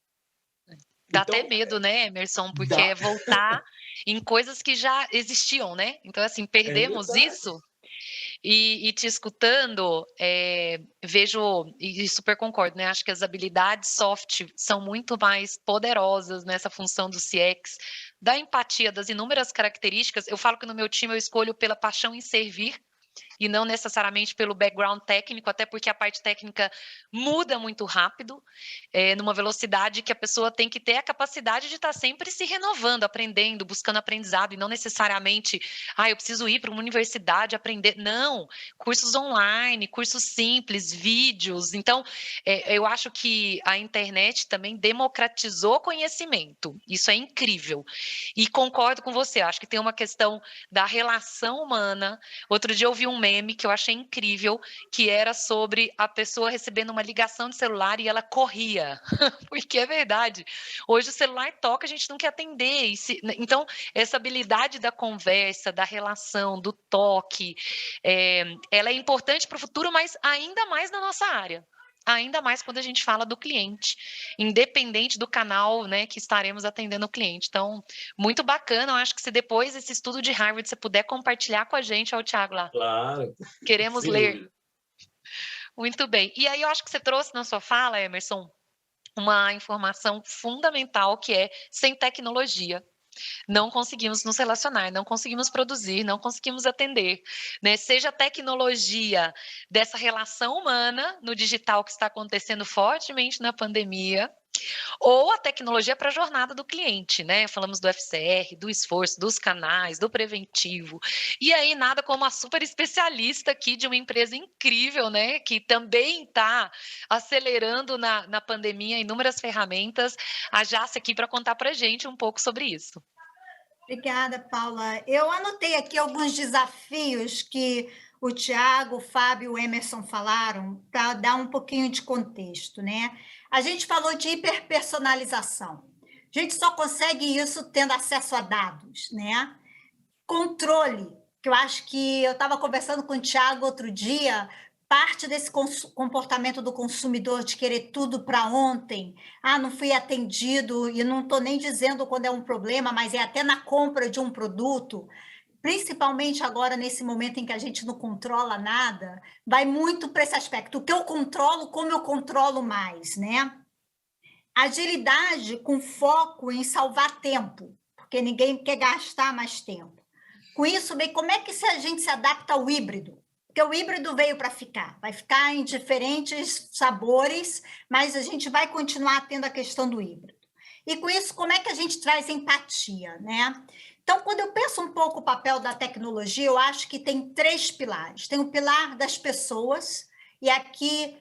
Dá até medo, né, Emerson? Porque é voltar em coisas que já existiam, né? Então, assim, perdemos isso... E te escutando, vejo, e super concordo, né? Acho que as habilidades soft são muito mais poderosas nessa função do CX, da empatia, das inúmeras características. Eu falo que no meu time eu escolho pela paixão em servir, e não necessariamente pelo background técnico, até porque a parte técnica muda muito rápido, numa velocidade que a pessoa tem que ter a capacidade de estar sempre se renovando, aprendendo, buscando aprendizado, e não necessariamente, eu preciso ir para uma universidade aprender. Não, cursos online, cursos simples, vídeos. Então, eu acho que a internet também democratizou conhecimento. Isso é incrível. E concordo com você, acho que tem uma questão da relação humana. Outro dia eu vi um meme que eu achei incrível, que era sobre a pessoa recebendo uma ligação de celular e ela corria, porque é verdade. Hoje o celular toca, a gente não quer atender. Então, essa habilidade da conversa, da relação, do toque, ela é importante para o futuro, mas ainda mais na nossa área. Ainda mais quando a gente fala do cliente, independente do canal, né, que estaremos atendendo o cliente. Então, muito bacana. Eu acho que se depois esse estudo de Harvard você puder compartilhar com a gente, ao Thiago lá. Claro. Queremos ler. Muito bem. E aí eu acho que você trouxe na sua fala, Emerson, uma informação fundamental que é sem tecnologia. não conseguimos nos relacionar, não conseguimos produzir, não conseguimos atender, né? Seja a tecnologia dessa relação humana no digital que está acontecendo fortemente na pandemia, ou a tecnologia para a jornada do cliente, né? Falamos do FCR, do esforço, dos canais, do preventivo. E aí, nada como a super especialista aqui de uma empresa incrível, né? Que também está acelerando na pandemia inúmeras ferramentas. A Jace aqui para contar para a gente um pouco sobre isso. Obrigada, Paula. Eu anotei aqui alguns desafios que o Tiago, o Fábio e o Emerson falaram para dar um pouquinho de contexto, né? A gente falou de hiperpersonalização. A gente só consegue isso tendo acesso a dados, né? Controle, que eu acho que eu estava conversando com o Tiago outro dia, parte desse comportamento do consumidor de querer tudo para ontem, não fui atendido, e não estou nem dizendo quando é um problema, mas é até na compra de um produto, principalmente agora nesse momento em que a gente não controla nada, vai muito para esse aspecto, o que eu controlo, como eu controlo mais, né? Agilidade com foco em salvar tempo, porque ninguém quer gastar mais tempo. Com isso, bem, como é que a gente se adapta ao híbrido? Porque o híbrido veio para ficar, vai ficar em diferentes sabores, mas a gente vai continuar tendo a questão do híbrido. E com isso, como é que a gente traz empatia, né? Então, quando eu penso um pouco o papel da tecnologia, eu acho que tem 3 pilares. Tem o pilar das pessoas, e aqui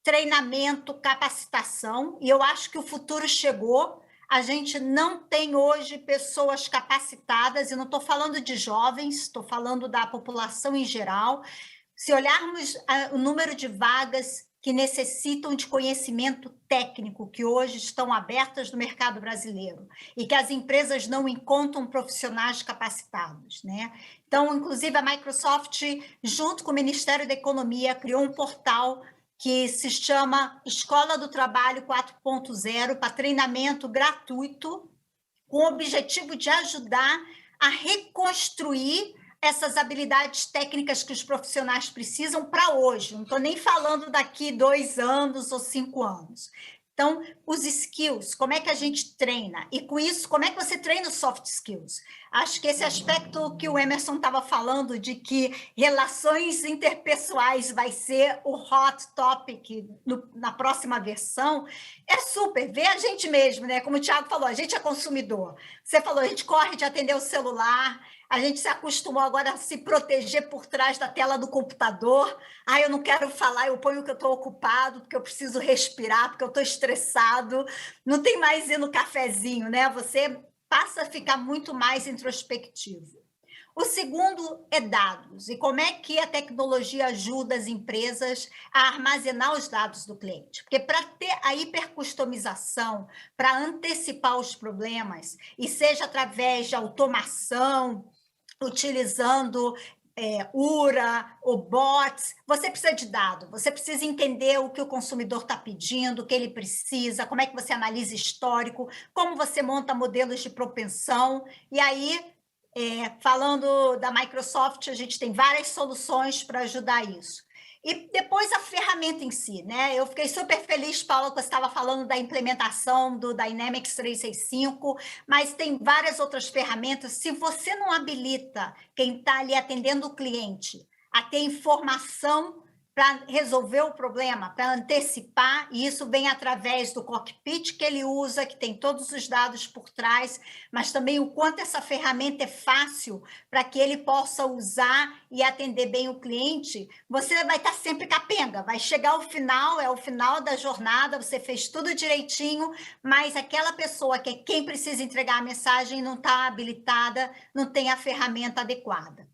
treinamento, capacitação, e eu acho que o futuro chegou. A gente não tem hoje pessoas capacitadas, e não estou falando de jovens, estou falando da população em geral. Se olharmos o número de vagas que necessitam de conhecimento técnico, que hoje estão abertas no mercado brasileiro, e que as empresas não encontram profissionais capacitados, né? Então, inclusive, a Microsoft, junto com o Ministério da Economia, criou um portal que se chama Escola do Trabalho 4.0, para treinamento gratuito, com o objetivo de ajudar a reconstruir essas habilidades técnicas que os profissionais precisam para hoje. Não estou nem falando daqui 2 anos ou 5 anos. Então, os skills, como é que a gente treina? E com isso, como é que você treina os soft skills? Acho que esse aspecto que o Emerson estava falando, de que relações interpessoais vai ser o hot topic na próxima versão, é super. Vê a gente mesmo, né? Como o Tiago falou, a gente é consumidor. Você falou, a gente corre de atender o celular, a gente se acostumou agora a se proteger por trás da tela do computador. Eu não quero falar, eu ponho que eu estou ocupado, porque eu preciso respirar, porque eu estou estressado. Não tem mais ir no cafezinho, né? Você passa a ficar muito mais introspectivo. O segundo é dados. E como é que a tecnologia ajuda as empresas a armazenar os dados do cliente? Porque para ter a hipercustomização, para antecipar os problemas, e seja através de automação, utilizando URA ou bots, você precisa de dado, você precisa entender o que o consumidor está pedindo, o que ele precisa, como é que você analisa histórico, como você monta modelos de propensão. E aí, falando da Microsoft, a gente tem várias soluções para ajudar isso. E depois a ferramenta em si, né? Eu fiquei super feliz, Paula, que você estava falando da implementação do Dynamics 365, mas tem várias outras ferramentas. Se você não habilita quem está ali atendendo o cliente a ter informação para resolver o problema, para antecipar, e isso vem através do cockpit que ele usa, que tem todos os dados por trás, mas também o quanto essa ferramenta é fácil para que ele possa usar e atender bem o cliente, você vai estar sempre capenga, vai chegar ao final, é o final da jornada, você fez tudo direitinho, mas aquela pessoa que é quem precisa entregar a mensagem não está habilitada, não tem a ferramenta adequada.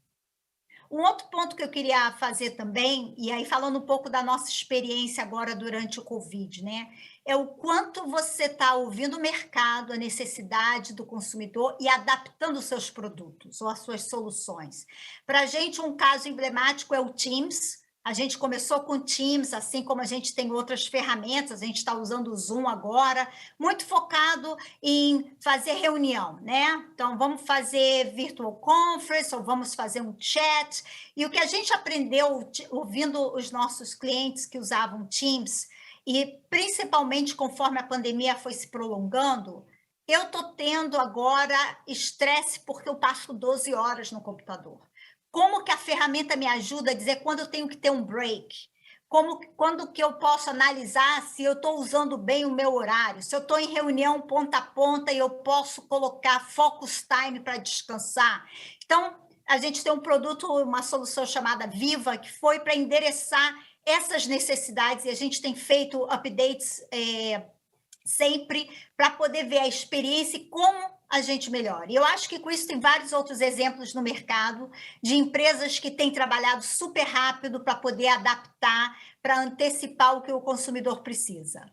Um outro ponto que eu queria fazer também, e aí falando um pouco da nossa experiência agora durante o Covid, né? É o quanto você está ouvindo o mercado, a necessidade do consumidor e adaptando os seus produtos ou as suas soluções. Para a gente, um caso emblemático é o Teams. A gente começou com Teams, assim como a gente tem outras ferramentas, a gente está usando o Zoom agora, muito focado em fazer reunião, né? Então, vamos fazer virtual conference ou vamos fazer um chat. E o que a gente aprendeu ouvindo os nossos clientes que usavam Teams, e principalmente conforme a pandemia foi se prolongando, Eu estou tendo agora estresse porque eu passo 12 horas no computador. Como que a ferramenta me ajuda a dizer quando eu tenho que ter um break? Quando que eu posso analisar se eu estou usando bem o meu horário? Se eu estou em reunião ponta a ponta e eu posso colocar focus time para descansar? Então, a gente tem um produto, uma solução chamada Viva, que foi para endereçar essas necessidades, e a gente tem feito updates sempre para poder ver a experiência e como a gente melhora. E eu acho que com isso tem vários outros exemplos no mercado de empresas que têm trabalhado super rápido para poder adaptar, para antecipar o que o consumidor precisa.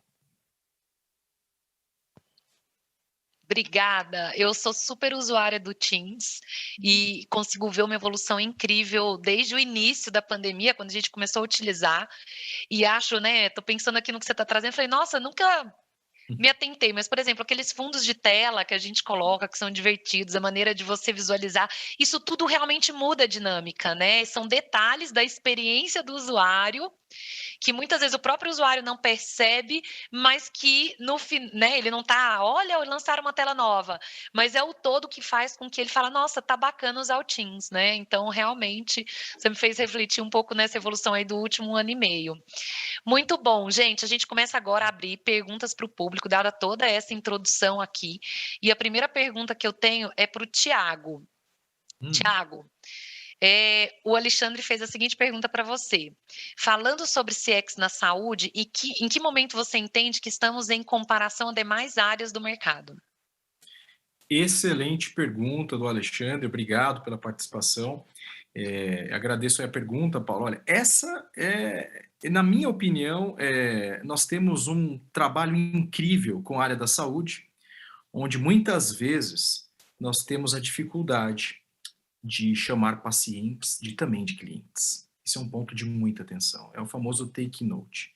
Obrigada. Eu sou super usuária do Teams e consigo ver uma evolução incrível desde o início da pandemia, quando a gente começou a utilizar. E acho, né, tô pensando aqui no que você está trazendo, falei, nossa, nunca me atentei, mas, por exemplo, aqueles fundos de tela que a gente coloca, que são divertidos, a maneira de você visualizar, isso tudo realmente muda a dinâmica, né? São detalhes da experiência do usuário que muitas vezes o próprio usuário não percebe, mas que no fim, né, ele não tá, olha, lançaram uma tela nova, mas é o todo que faz com que ele fala, nossa, tá bacana usar o Teams, né? Então, realmente, você me fez refletir um pouco nessa evolução aí do último ano e meio. Muito bom, gente. A gente começa agora a abrir perguntas para o público, dada toda essa introdução aqui. E a primeira pergunta que eu tenho é para o Tiago. Tiago, o Alexandre fez a seguinte pergunta para você. Falando sobre CX na saúde, em que momento você entende que estamos em comparação a demais áreas do mercado? Excelente pergunta do Alexandre, obrigado pela participação. Agradeço a pergunta, Paulo. Olha, essa na minha opinião, nós temos um trabalho incrível com a área da saúde, onde muitas vezes nós temos a dificuldade de chamar pacientes também de clientes. Isso é um ponto de muita atenção. É o famoso take note.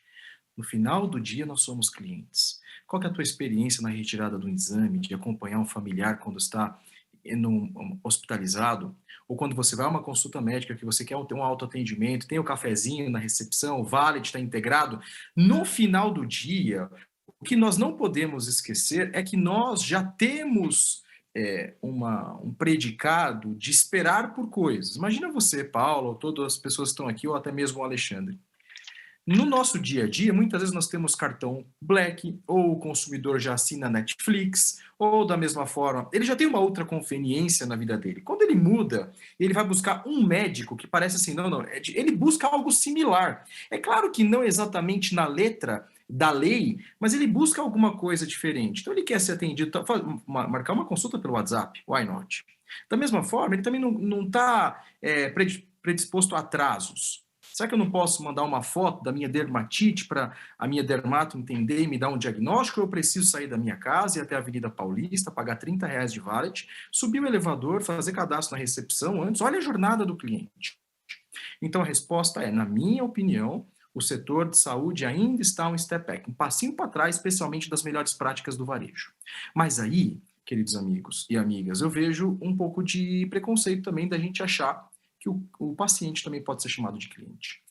No final do dia, nós somos clientes. Qual que é a tua experiência na retirada do exame, de acompanhar um familiar quando está hospitalizado, ou quando você vai a uma consulta médica que você quer ter um autoatendimento, tem o cafezinho na recepção, o valet está integrado. No final do dia, o que nós não podemos esquecer é que nós já temos um predicado de esperar por coisas. Imagina você, Paulo, ou todas as pessoas que estão aqui, ou até mesmo o Alexandre. No nosso dia a dia, muitas vezes nós temos cartão Black, ou o consumidor já assina Netflix, ou da mesma forma, ele já tem uma outra conveniência na vida dele. Quando ele muda, ele vai buscar um médico que parece assim, ele busca algo similar. É claro que não exatamente na letra da lei, mas ele busca alguma coisa diferente. Então ele quer ser atendido, marcar uma consulta pelo WhatsApp, why not? Da mesma forma, ele também não está predisposto a atrasos. Será que eu não posso mandar uma foto da minha dermatite para a minha dermato entender e me dar um diagnóstico? Ou eu preciso sair da minha casa e ir até a Avenida Paulista, pagar R$30 de valet, subir o elevador, fazer cadastro na recepção antes? Olha a jornada do cliente. Então a resposta é, na minha opinião, o setor de saúde ainda está um step back, um passinho para trás, especialmente das melhores práticas do varejo. Mas aí, queridos amigos e amigas, eu vejo um pouco de preconceito também da gente achar que o paciente também pode ser chamado de cliente.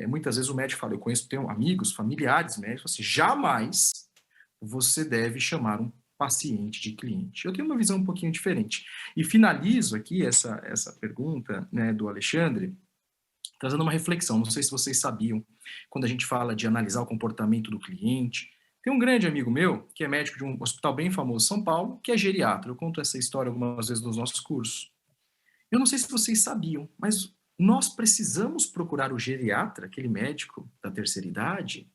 Muitas vezes o médico fala, eu tenho amigos, familiares médicos, assim, jamais você deve chamar um paciente de cliente. Eu tenho uma visão um pouquinho diferente. E finalizo aqui essa pergunta, né, do Alexandre, trazendo uma reflexão. Não sei se vocês sabiam, quando a gente fala de analisar o comportamento do cliente, tem um grande amigo meu, que é médico de um hospital bem famoso em São Paulo, que é geriatra. Eu conto essa história algumas vezes nos nossos cursos. Eu não sei se vocês sabiam, mas nós precisamos procurar o geriatra, aquele médico da terceira idade,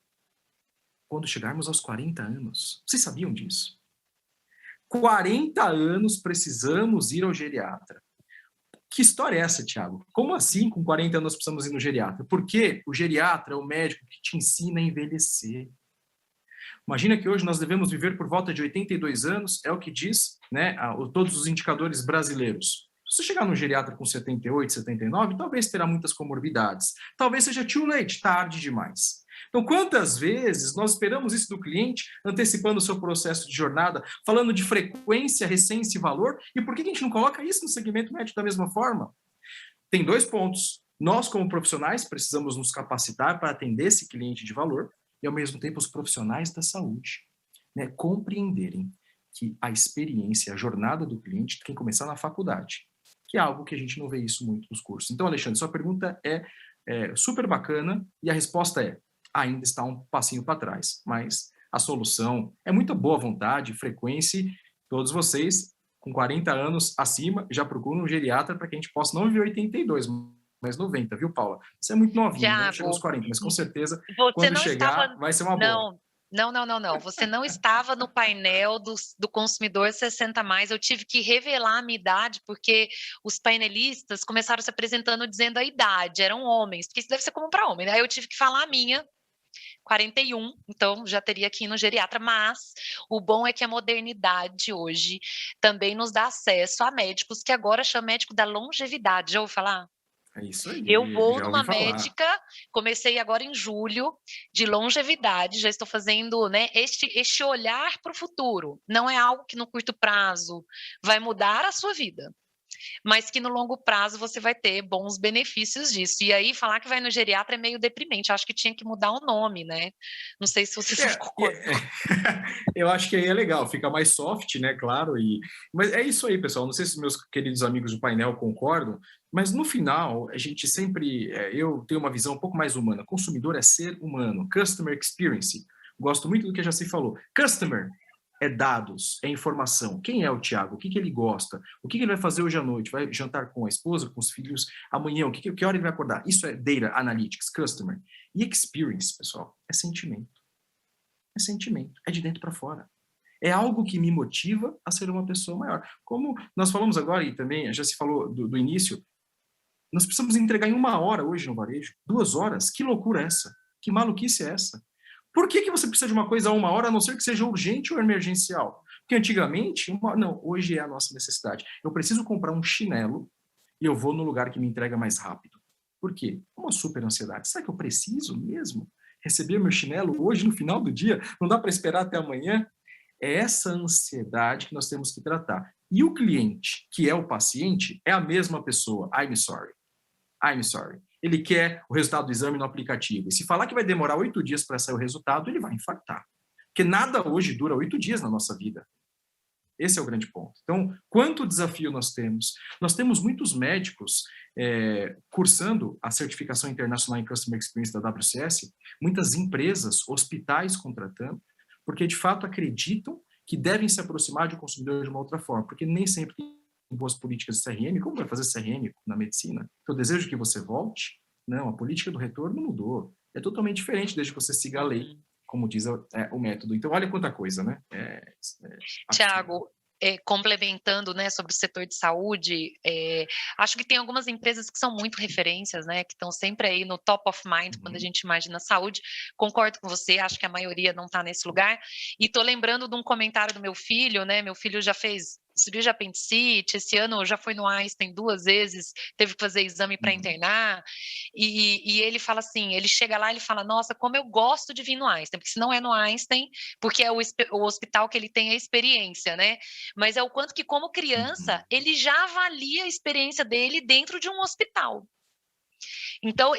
quando chegarmos aos 40 anos. Vocês sabiam disso? 40 anos precisamos ir ao geriatra. Que história é essa, Thiago? Como assim com 40 anos precisamos ir no geriatra? Porque o geriatra é o médico que te ensina a envelhecer. Imagina que hoje nós devemos viver por volta de 82 anos, é o que diz, né, todos os indicadores brasileiros. Se você chegar no geriatra com 78, 79, talvez terá muitas comorbidades. Talvez seja too late, tarde demais. Então, quantas vezes nós esperamos isso do cliente, antecipando o seu processo de jornada, falando de frequência, recência e valor, e por que a gente não coloca isso no segmento médico da mesma forma? Tem 2 pontos. Nós, como profissionais, precisamos nos capacitar para atender esse cliente de valor, e, ao mesmo tempo, os profissionais da saúde, né, compreenderem que a experiência, a jornada do cliente tem que começar na faculdade, que é algo que a gente não vê isso muito nos cursos. Então, Alexandre, sua pergunta é super bacana e a resposta é: ainda está um passinho para trás, mas a solução é muita boa vontade, frequência. Todos vocês, com 40 anos acima, já procuram um geriatra para que a gente possa não viver 82, mas 90, viu, Paula? Você é muito novinha, não chegou aos 40, mas com certeza, quando chegar, vai ser uma boa. Não. Você não estava no painel do consumidor 60 mais. Eu tive que revelar a minha idade, porque os painelistas começaram se apresentando dizendo a idade, eram homens, porque isso deve ser comum para homem, né? Aí eu tive que falar a minha, 41, então já teria que ir no geriatra, mas o bom é que a modernidade hoje também nos dá acesso a médicos que agora chamam médico da longevidade. Já ouviu falar? É isso aí, Eu vou já numa ouvi falar. médica, comecei agora em julho, de longevidade, já estou fazendo, né, este olhar para o futuro. Não é algo que no curto prazo vai mudar a sua vida, mas que no longo prazo você vai ter bons benefícios disso. E aí, falar que vai no geriatra é meio deprimente. Acho que tinha que mudar o nome, né? Não sei se você concordam. Eu acho que aí é legal, fica mais soft, né? Claro. Mas é isso aí, pessoal. Não sei se meus queridos amigos do painel concordam, mas no final, a gente sempre. Eu tenho uma visão um pouco mais humana. Consumidor é ser humano. Customer experience. Gosto muito do que a Jaci falou. Customer é dados, é informação. Quem é o Thiago? O que ele gosta? O que ele vai fazer hoje à noite? Vai jantar com a esposa, com os filhos? Amanhã, que hora ele vai acordar? Isso é Data Analytics, Customer. E Experience, pessoal, é sentimento. É sentimento. É de dentro para fora. É algo que me motiva a ser uma pessoa maior. Como nós falamos agora, e também já se falou do início, nós precisamos entregar em 1 hora hoje no varejo. 2 horas? Que loucura é essa? Que maluquice é essa? Por que você precisa de uma coisa a 1 hora, a não ser que seja urgente ou emergencial? Porque antigamente, não, hoje é a nossa necessidade. Eu preciso comprar um chinelo e eu vou no lugar que me entrega mais rápido. Por quê? Uma super ansiedade. Será que eu preciso mesmo receber meu chinelo hoje, no final do dia? Não dá para esperar até amanhã? É essa ansiedade que nós temos que tratar. E o cliente, que é o paciente, é a mesma pessoa. I'm sorry. Ele quer o resultado do exame no aplicativo. E se falar que vai demorar 8 dias para sair o resultado, ele vai infartar. Porque nada hoje dura 8 dias na nossa vida. Esse é o grande ponto. Então, quanto desafio nós temos? Nós temos muitos médicos cursando a certificação internacional em Customer Experience da WCS, muitas empresas, hospitais contratando, porque de fato acreditam que devem se aproximar do consumidor de uma outra forma, porque nem sempre tem boas políticas de CRM. Como vai fazer CRM na medicina? Eu desejo que você volte? Não, a política do retorno mudou. É totalmente diferente desde que você siga a lei, como diz o método. Então, olha quanta coisa, né? Tiago, complementando, né, sobre o setor de saúde, acho que tem algumas empresas que são muito referências, né, que estão sempre aí no top of mind quando a gente imagina saúde. Concordo com você, acho que a maioria não está nesse lugar. E estou lembrando de um comentário do meu filho, né, meu filho já fez cirurgia de apendicite, esse ano já foi no Einstein 2 vezes, teve que fazer exame para internar, e ele fala assim, ele chega lá e ele fala, nossa, como eu gosto de vir no Einstein, porque se não é no Einstein, porque é o hospital que ele tem a experiência, né, mas é o quanto que como criança, ele já avalia a experiência dele dentro de um hospital. Então,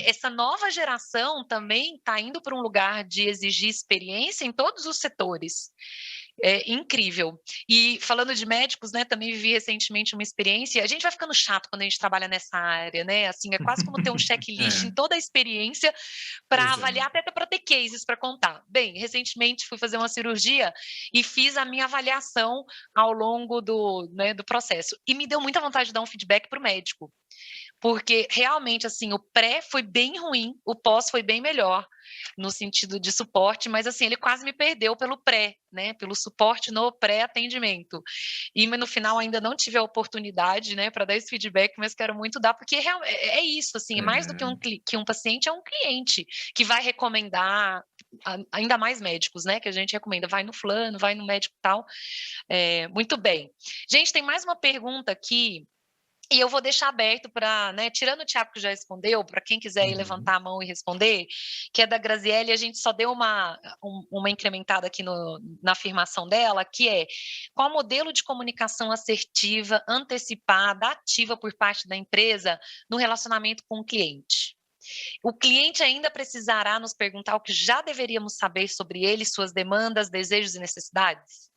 essa nova geração também está indo para um lugar de exigir experiência em todos os setores. É incrível. E falando de médicos, né, também vivi recentemente uma experiência. A gente vai ficando chato quando a gente trabalha nessa área, né? Assim, é quase como ter um checklist em toda a experiência para avaliar, até para ter cases para contar. Bem, recentemente fui fazer uma cirurgia e fiz a minha avaliação ao longo do processo. E me deu muita vontade de dar um feedback para o médico. Porque realmente, assim, o pré foi bem ruim, o pós foi bem melhor, no sentido de suporte, mas assim, ele quase me perdeu pelo pré, né, pelo suporte no pré-atendimento. E no final ainda não tive a oportunidade, né, para dar esse feedback, mas quero muito dar, porque é isso, assim, mais do que um paciente, é um cliente que vai recomendar, ainda mais médicos, né, que a gente recomenda, vai no fulano, vai no médico e tal. Muito bem. Gente, tem mais uma pergunta aqui, e eu vou deixar aberto para, né, tirando o Thiago que já respondeu, para quem quiser ir levantar a mão e responder, que é da Graziele, a gente só deu uma incrementada aqui na afirmação dela, que é: qual modelo de comunicação assertiva, antecipada, ativa por parte da empresa no relacionamento com o cliente? O cliente ainda precisará nos perguntar o que já deveríamos saber sobre ele, suas demandas, desejos e necessidades?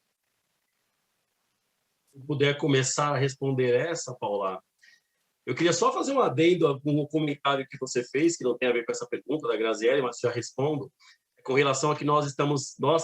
puder começar a responder essa, Paula, eu queria só fazer um adendo com o comentário que você fez, que não tem a ver com essa pergunta da Graziele, mas já respondo, com relação a que nós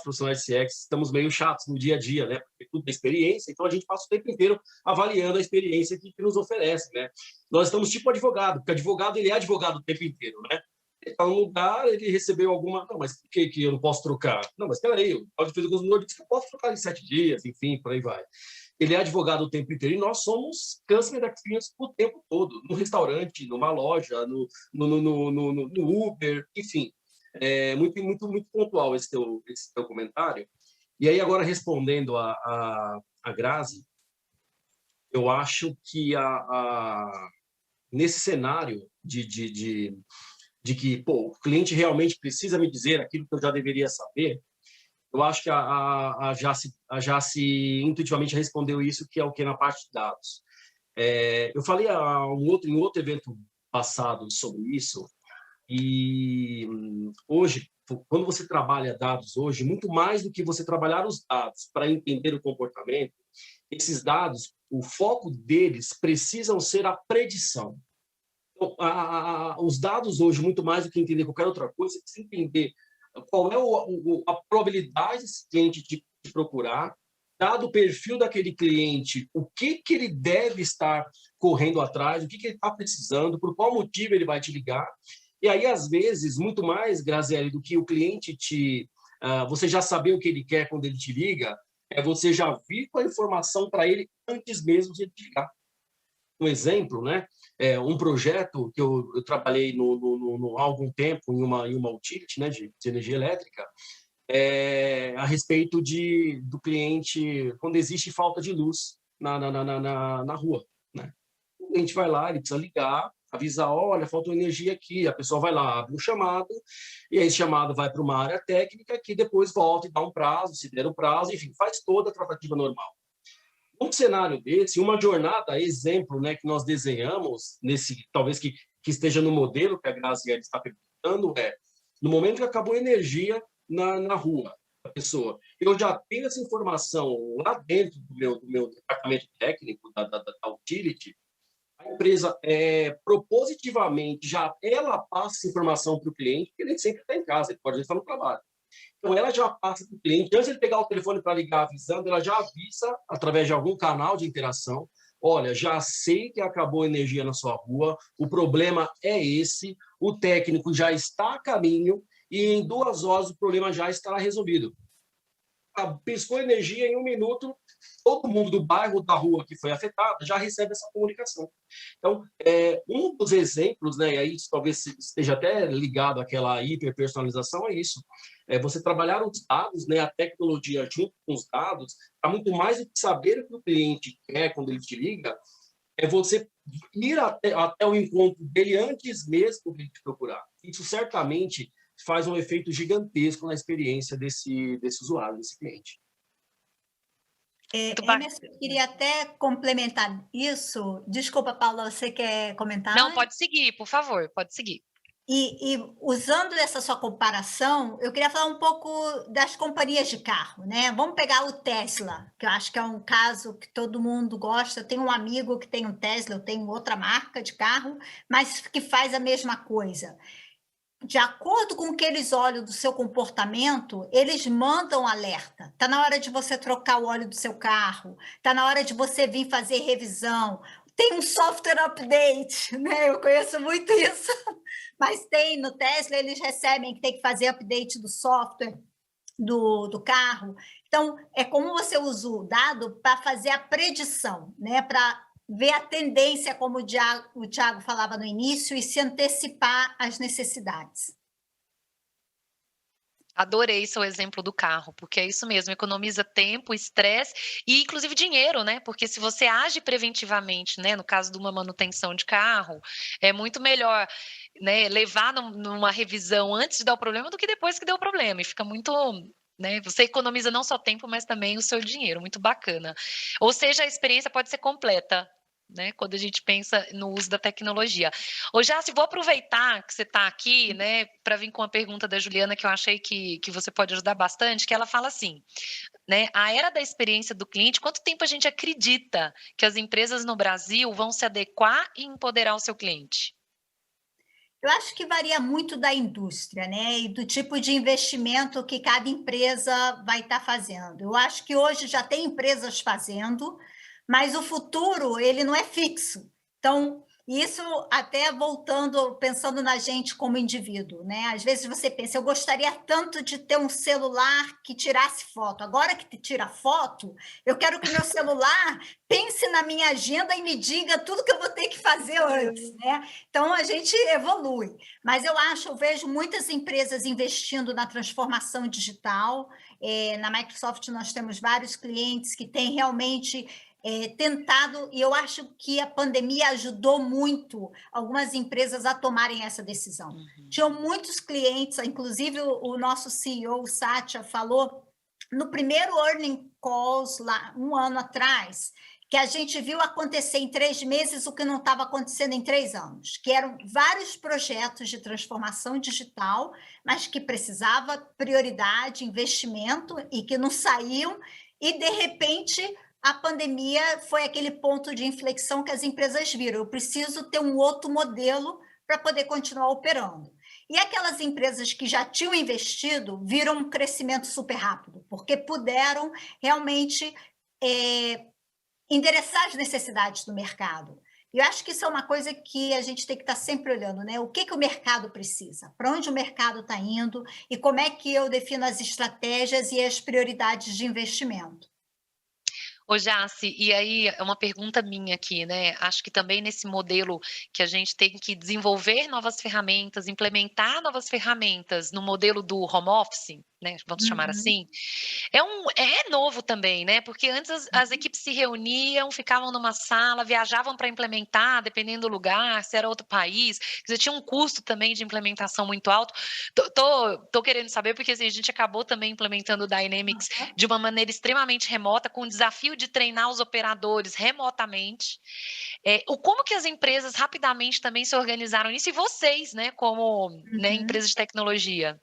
profissionais de CX, estamos meio chatos no dia a dia, né? Porque tudo é experiência, então a gente passa o tempo inteiro avaliando a experiência que nos oferece, né? Nós estamos tipo advogado, porque advogado, ele é advogado o tempo inteiro, né? Ele está num lugar, ele recebeu alguma... Não, mas por que eu não posso trocar? Não, mas peraí, o Código de Defesa do Consumidor diz que eu posso trocar em 7 dias, enfim, por aí vai. Ele é advogado o tempo inteiro e nós somos customer experience o tempo todo, no restaurante, numa loja, no Uber, enfim. É muito pontual esse teu comentário. E aí, agora, respondendo a Grazi, eu acho que nesse cenário de que o cliente realmente precisa me dizer aquilo que eu já deveria saber, eu acho que a Jaci intuitivamente respondeu isso, que é o que na parte de dados. Eu falei em outro evento passado sobre isso, e hoje, quando você trabalha dados hoje, muito mais do que você trabalhar os dados para entender o comportamento, esses dados, o foco deles precisam ser a predição. Então, os dados hoje, muito mais do que entender qualquer outra coisa, você precisa entender qual é a probabilidade desse cliente de procurar, dado o perfil daquele cliente, o que ele deve estar correndo atrás, o que ele está precisando, por qual motivo ele vai te ligar. E aí, às vezes, muito mais, Graziele, do que o cliente você já saber o que ele quer quando ele te liga, é você já vir com a informação para ele antes mesmo de ele te ligar. Um exemplo, né? Um projeto que eu trabalhei há algum tempo em uma utility, né, de energia elétrica, a respeito do cliente quando existe falta de luz na rua, né? O cliente vai lá, ele precisa ligar, avisar, olha, faltou energia aqui, a pessoa vai lá, abre um chamado, e aí esse chamado vai para uma área técnica que depois volta e dá um prazo, se der o prazo, enfim, faz toda a tratativa normal. Um cenário desse, uma jornada, exemplo, né, que nós desenhamos, talvez que esteja no modelo que a Graziele está perguntando, no momento que acabou a energia na rua da pessoa, eu já tenho essa informação lá dentro do meu departamento técnico, da utility, a empresa propositivamente ela passa essa informação para o cliente, porque ele sempre está em casa, ele pode estar no trabalho. Então, ela já passa para o cliente, antes de ele pegar o telefone para ligar avisando, ela já avisa, através de algum canal de interação, olha, já sei que acabou a energia na sua rua, o problema é esse, o técnico já está a caminho e em 2 horas o problema já estará resolvido. Piscou energia em 1 minuto, todo mundo do bairro, da rua que foi afetada, já recebe essa comunicação. Então, um dos exemplos, né, e aí talvez esteja até ligado àquela hiperpersonalização, é isso. Você trabalhar os dados, né, a tecnologia junto com os dados, está muito mais do que saber o que o cliente quer quando ele te liga, é você ir até o encontro dele antes mesmo de ele te procurar. Isso certamente faz um efeito gigantesco na experiência desse usuário, desse cliente. Emerson, eu queria até complementar isso. Desculpa, Paula, você quer comentar? Não, pode seguir, por favor, pode seguir. E usando essa sua comparação, eu queria falar um pouco das companhias de carro, né? Vamos pegar o Tesla, que eu acho que é um caso que todo mundo gosta. Eu tenho um amigo que tem um Tesla, eu tenho outra marca de carro, mas que faz a mesma coisa. De acordo com o que eles olham do seu comportamento, eles mandam alerta. Está na hora de você trocar o óleo do seu carro, está na hora de você vir fazer revisão. Tem um software update, né? Eu conheço muito isso, mas tem no Tesla, eles recebem que tem que fazer update do software do carro. Então, é como você usa o dado para fazer a predição, né? Para ver a tendência, como o Thiago falava no início, e se antecipar às necessidades. Adorei seu exemplo do carro, porque é isso mesmo, economiza tempo, estresse e, inclusive, dinheiro, né? Porque se você age preventivamente, né? No caso de uma manutenção de carro, é muito melhor, né, levar numa revisão antes de dar o problema do que depois que deu o problema. E fica muito... né? Você economiza não só tempo, mas também o seu dinheiro. Muito bacana. Ou seja, a experiência pode ser completa. né, quando a gente pensa no uso da tecnologia. Ô, Jaci, vou aproveitar que você está aqui, né, para vir com uma pergunta da Juliana que eu achei que você pode ajudar bastante, que ela fala assim, né, a era da experiência do cliente, quanto tempo a gente acredita que as empresas no Brasil vão se adequar e empoderar o seu cliente? Eu acho que varia muito da indústria, né? E do tipo de investimento que cada empresa vai estar fazendo. Eu acho que hoje já tem empresas fazendo, mas o futuro ele não é fixo. Então, isso até voltando, pensando na gente como indivíduo, né? Às vezes você pensa, eu gostaria tanto de ter um celular que tirasse foto. Agora que tira foto, eu quero que o meu celular pense na minha agenda e me diga tudo que eu vou ter que fazer antes, né? Então a gente evolui. Mas eu vejo muitas empresas investindo na transformação digital. Na Microsoft nós temos vários clientes que têm realmente tentado, e eu acho que a pandemia ajudou muito algumas empresas a tomarem essa decisão. Tinham muitos clientes, inclusive o nosso CEO, o Satya, falou no primeiro earning calls, lá, 1 ano atrás, que a gente viu acontecer em 3 meses o que não estava acontecendo em 3 anos, que eram vários projetos de transformação digital, mas que precisava prioridade, investimento, e que não saíam, e, de repente, a pandemia foi aquele ponto de inflexão que as empresas viram. Eu preciso ter um outro modelo para poder continuar operando. E aquelas empresas que já tinham investido viram um crescimento super rápido, porque puderam realmente endereçar as necessidades do mercado. E eu acho que isso é uma coisa que a gente tem que estar sempre olhando, né? O que o mercado precisa? Para onde o mercado está indo? E como é que eu defino as estratégias e as prioridades de investimento? Ô, Jaci, e aí é uma pergunta minha aqui, né? Acho que também nesse modelo que a gente tem que desenvolver novas ferramentas, implementar novas ferramentas no modelo do home office, né? Vamos chamar assim, é novo também, né? Porque antes as equipes se reuniam, ficavam numa sala, viajavam para implementar, dependendo do lugar, se era outro país, quer dizer, tinha um custo também de implementação muito alto. Tô querendo saber, porque assim, a gente acabou também implementando o Dynamics de uma maneira extremamente remota, com o desafio de treinar os operadores remotamente. Como que as empresas rapidamente também se organizaram nisso, e vocês, né, como né, empresa de tecnologia?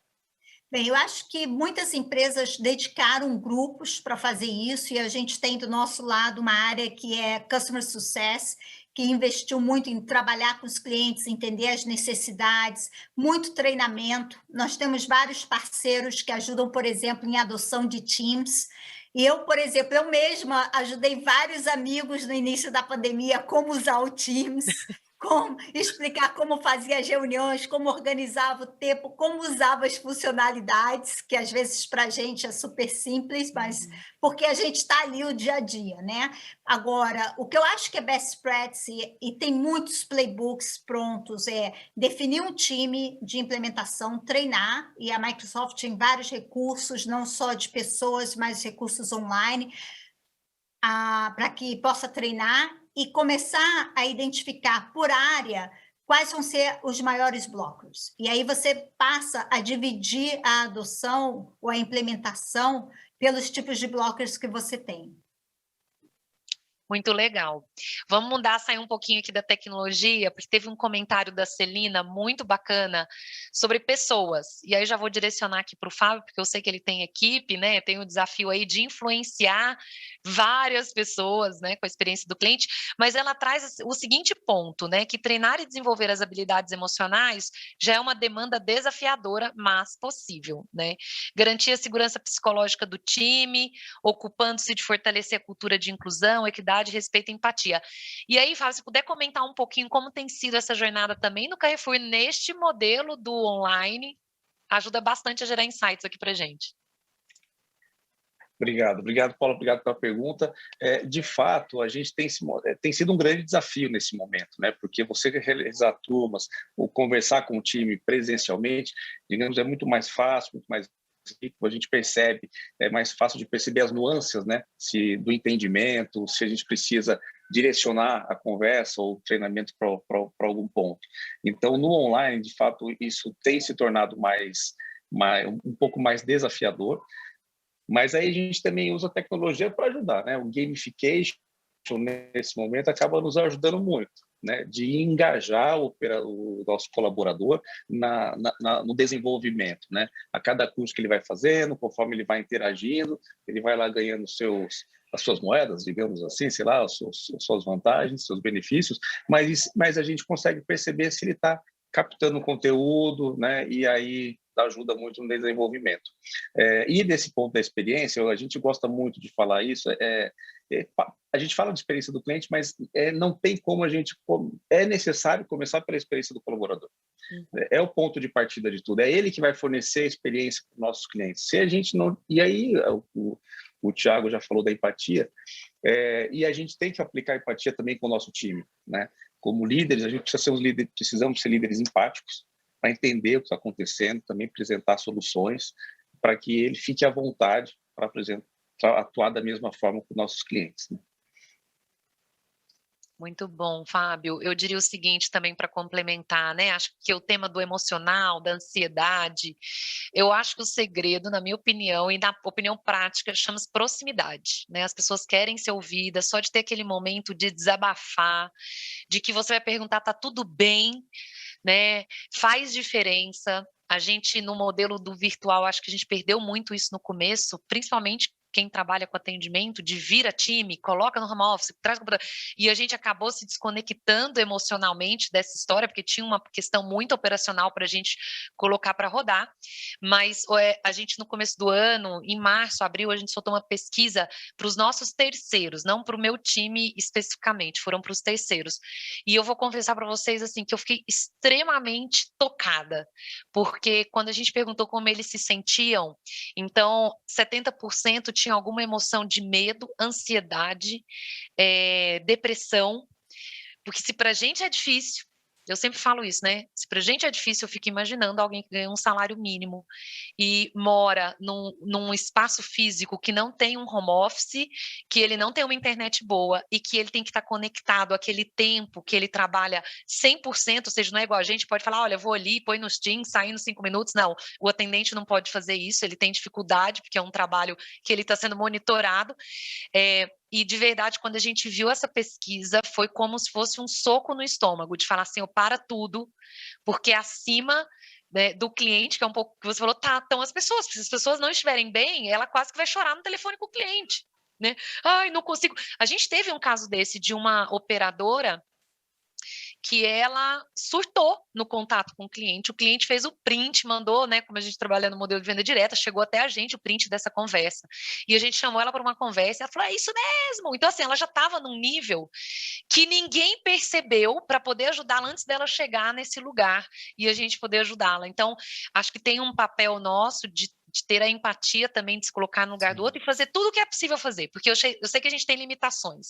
Bem, eu acho que muitas empresas dedicaram grupos para fazer isso, e a gente tem do nosso lado uma área que é Customer Success, que investiu muito em trabalhar com os clientes, entender as necessidades, muito treinamento. Nós temos vários parceiros que ajudam, por exemplo, em adoção de Teams. E eu, por exemplo, eu mesma ajudei vários amigos no início da pandemia como usar o Teams, como explicar como fazia as reuniões, como organizava o tempo, como usava as funcionalidades, que às vezes para a gente é super simples, mas porque a gente está ali o dia a dia, né? Agora, o que eu acho que é best practice, e tem muitos playbooks prontos, é definir um time de implementação, treinar, e a Microsoft tem vários recursos, não só de pessoas, mas recursos online, para que possa treinar e começar a identificar por área quais vão ser os maiores blockers. E aí você passa a dividir a adoção ou a implementação pelos tipos de blockers que você tem. Muito legal. Vamos mudar, sair um pouquinho aqui da tecnologia, porque teve um comentário da Celina muito bacana sobre pessoas. E aí já vou direcionar aqui para o Fábio, porque eu sei que ele tem equipe, né? Tem o desafio aí de influenciar várias pessoas, né, com a experiência do cliente, mas ela traz o seguinte ponto, né? Que treinar e desenvolver as habilidades emocionais já é uma demanda desafiadora, mas possível, né? Garantir a segurança psicológica do time, ocupando-se de fortalecer a cultura de inclusão, equidade, respeito e empatia. E aí, Fábio, se puder comentar um pouquinho como tem sido essa jornada também no Carrefour, neste modelo do online, ajuda bastante a gerar insights aqui para a gente. Obrigado, Paulo, obrigado pela pergunta. De fato, a gente tem sido um grande desafio nesse momento, né? Porque você realizar turmas ou conversar com o time presencialmente, digamos, é muito mais fácil, muito mais a gente percebe, é mais fácil de perceber as nuances, né, do entendimento, se a gente precisa direcionar a conversa ou o treinamento para algum ponto. Então, no online, de fato, isso tem se tornado um pouco mais desafiador, mas aí a gente também usa a tecnologia para ajudar, né? O gamification nesse momento acaba nos ajudando muito, né, de engajar o nosso colaborador no desenvolvimento, né? A cada curso que ele vai fazendo, conforme ele vai interagindo, ele vai lá ganhando as suas moedas, digamos assim, sei lá, as suas vantagens, seus benefícios, mas a gente consegue perceber se ele está captando conteúdo, né? E aí ajuda muito no desenvolvimento. E desse ponto da experiência, a gente gosta muito de falar isso, a gente fala de experiência do cliente, mas não tem como é necessário começar pela experiência do colaborador. É o ponto de partida de tudo, é ele que vai fornecer a experiência para os nossos clientes. Se a gente não... E aí, o Thiago já falou da empatia, e a gente tem que aplicar empatia também com o nosso time, né? Como líderes, a gente precisamos ser líderes empáticos, para entender o que está acontecendo, também apresentar soluções para que ele fique à vontade para atuar da mesma forma com nossos clientes, né? Muito bom, Fábio. Eu diria o seguinte também para complementar, né? Acho que o tema do emocional, da ansiedade, eu acho que o segredo, na minha opinião e na opinião prática, chama-se proximidade, né? As pessoas querem ser ouvidas, só de ter aquele momento de desabafar, de que você vai perguntar, tá tudo bem, né? Faz diferença. A gente, no modelo do virtual, acho que a gente perdeu muito isso no começo, principalmente quem trabalha com atendimento, de vira time, coloca no home office, traz o computador, e a gente acabou se desconectando emocionalmente dessa história, porque tinha uma questão muito operacional para a gente colocar para rodar, mas a gente no começo do ano, em março, abril, a gente soltou uma pesquisa para os nossos terceiros, não para o meu time especificamente, foram para os terceiros, e eu vou confessar para vocês, assim, que eu fiquei extremamente tocada, porque quando a gente perguntou como eles se sentiam, então 70% tinha alguma emoção de medo, ansiedade, depressão, porque se para a gente é difícil, eu sempre falo isso, né? Se para a gente é difícil, eu fico imaginando alguém que ganha um salário mínimo e mora num espaço físico que não tem um home office, que ele não tem uma internet boa e que ele tem que estar conectado àquele tempo que ele trabalha 100%, ou seja, não é igual a gente pode falar, olha, vou ali, põe nos Teams, sai nos 5 minutos. Não, o atendente não pode fazer isso, ele tem dificuldade, porque é um trabalho que ele está sendo monitorado. E de verdade, quando a gente viu essa pesquisa, foi como se fosse um soco no estômago, de falar assim, para tudo, porque acima, né, do cliente, que é um pouco que você falou, estão as pessoas, se as pessoas não estiverem bem, ela quase que vai chorar no telefone com o cliente, né? Ai, não consigo. A gente teve um caso desse de uma operadora que ela surtou no contato com o cliente fez o print, mandou, né, como a gente trabalha no modelo de venda direta, chegou até a gente o print dessa conversa, e a gente chamou ela para uma conversa, e ela falou, é isso mesmo, então assim, ela já estava num nível que ninguém percebeu para poder ajudá-la antes dela chegar nesse lugar, e a gente poder ajudá-la, então, acho que tem um papel nosso de ter a empatia também, de se colocar no lugar do outro e fazer tudo o que é possível fazer, porque eu sei que a gente tem limitações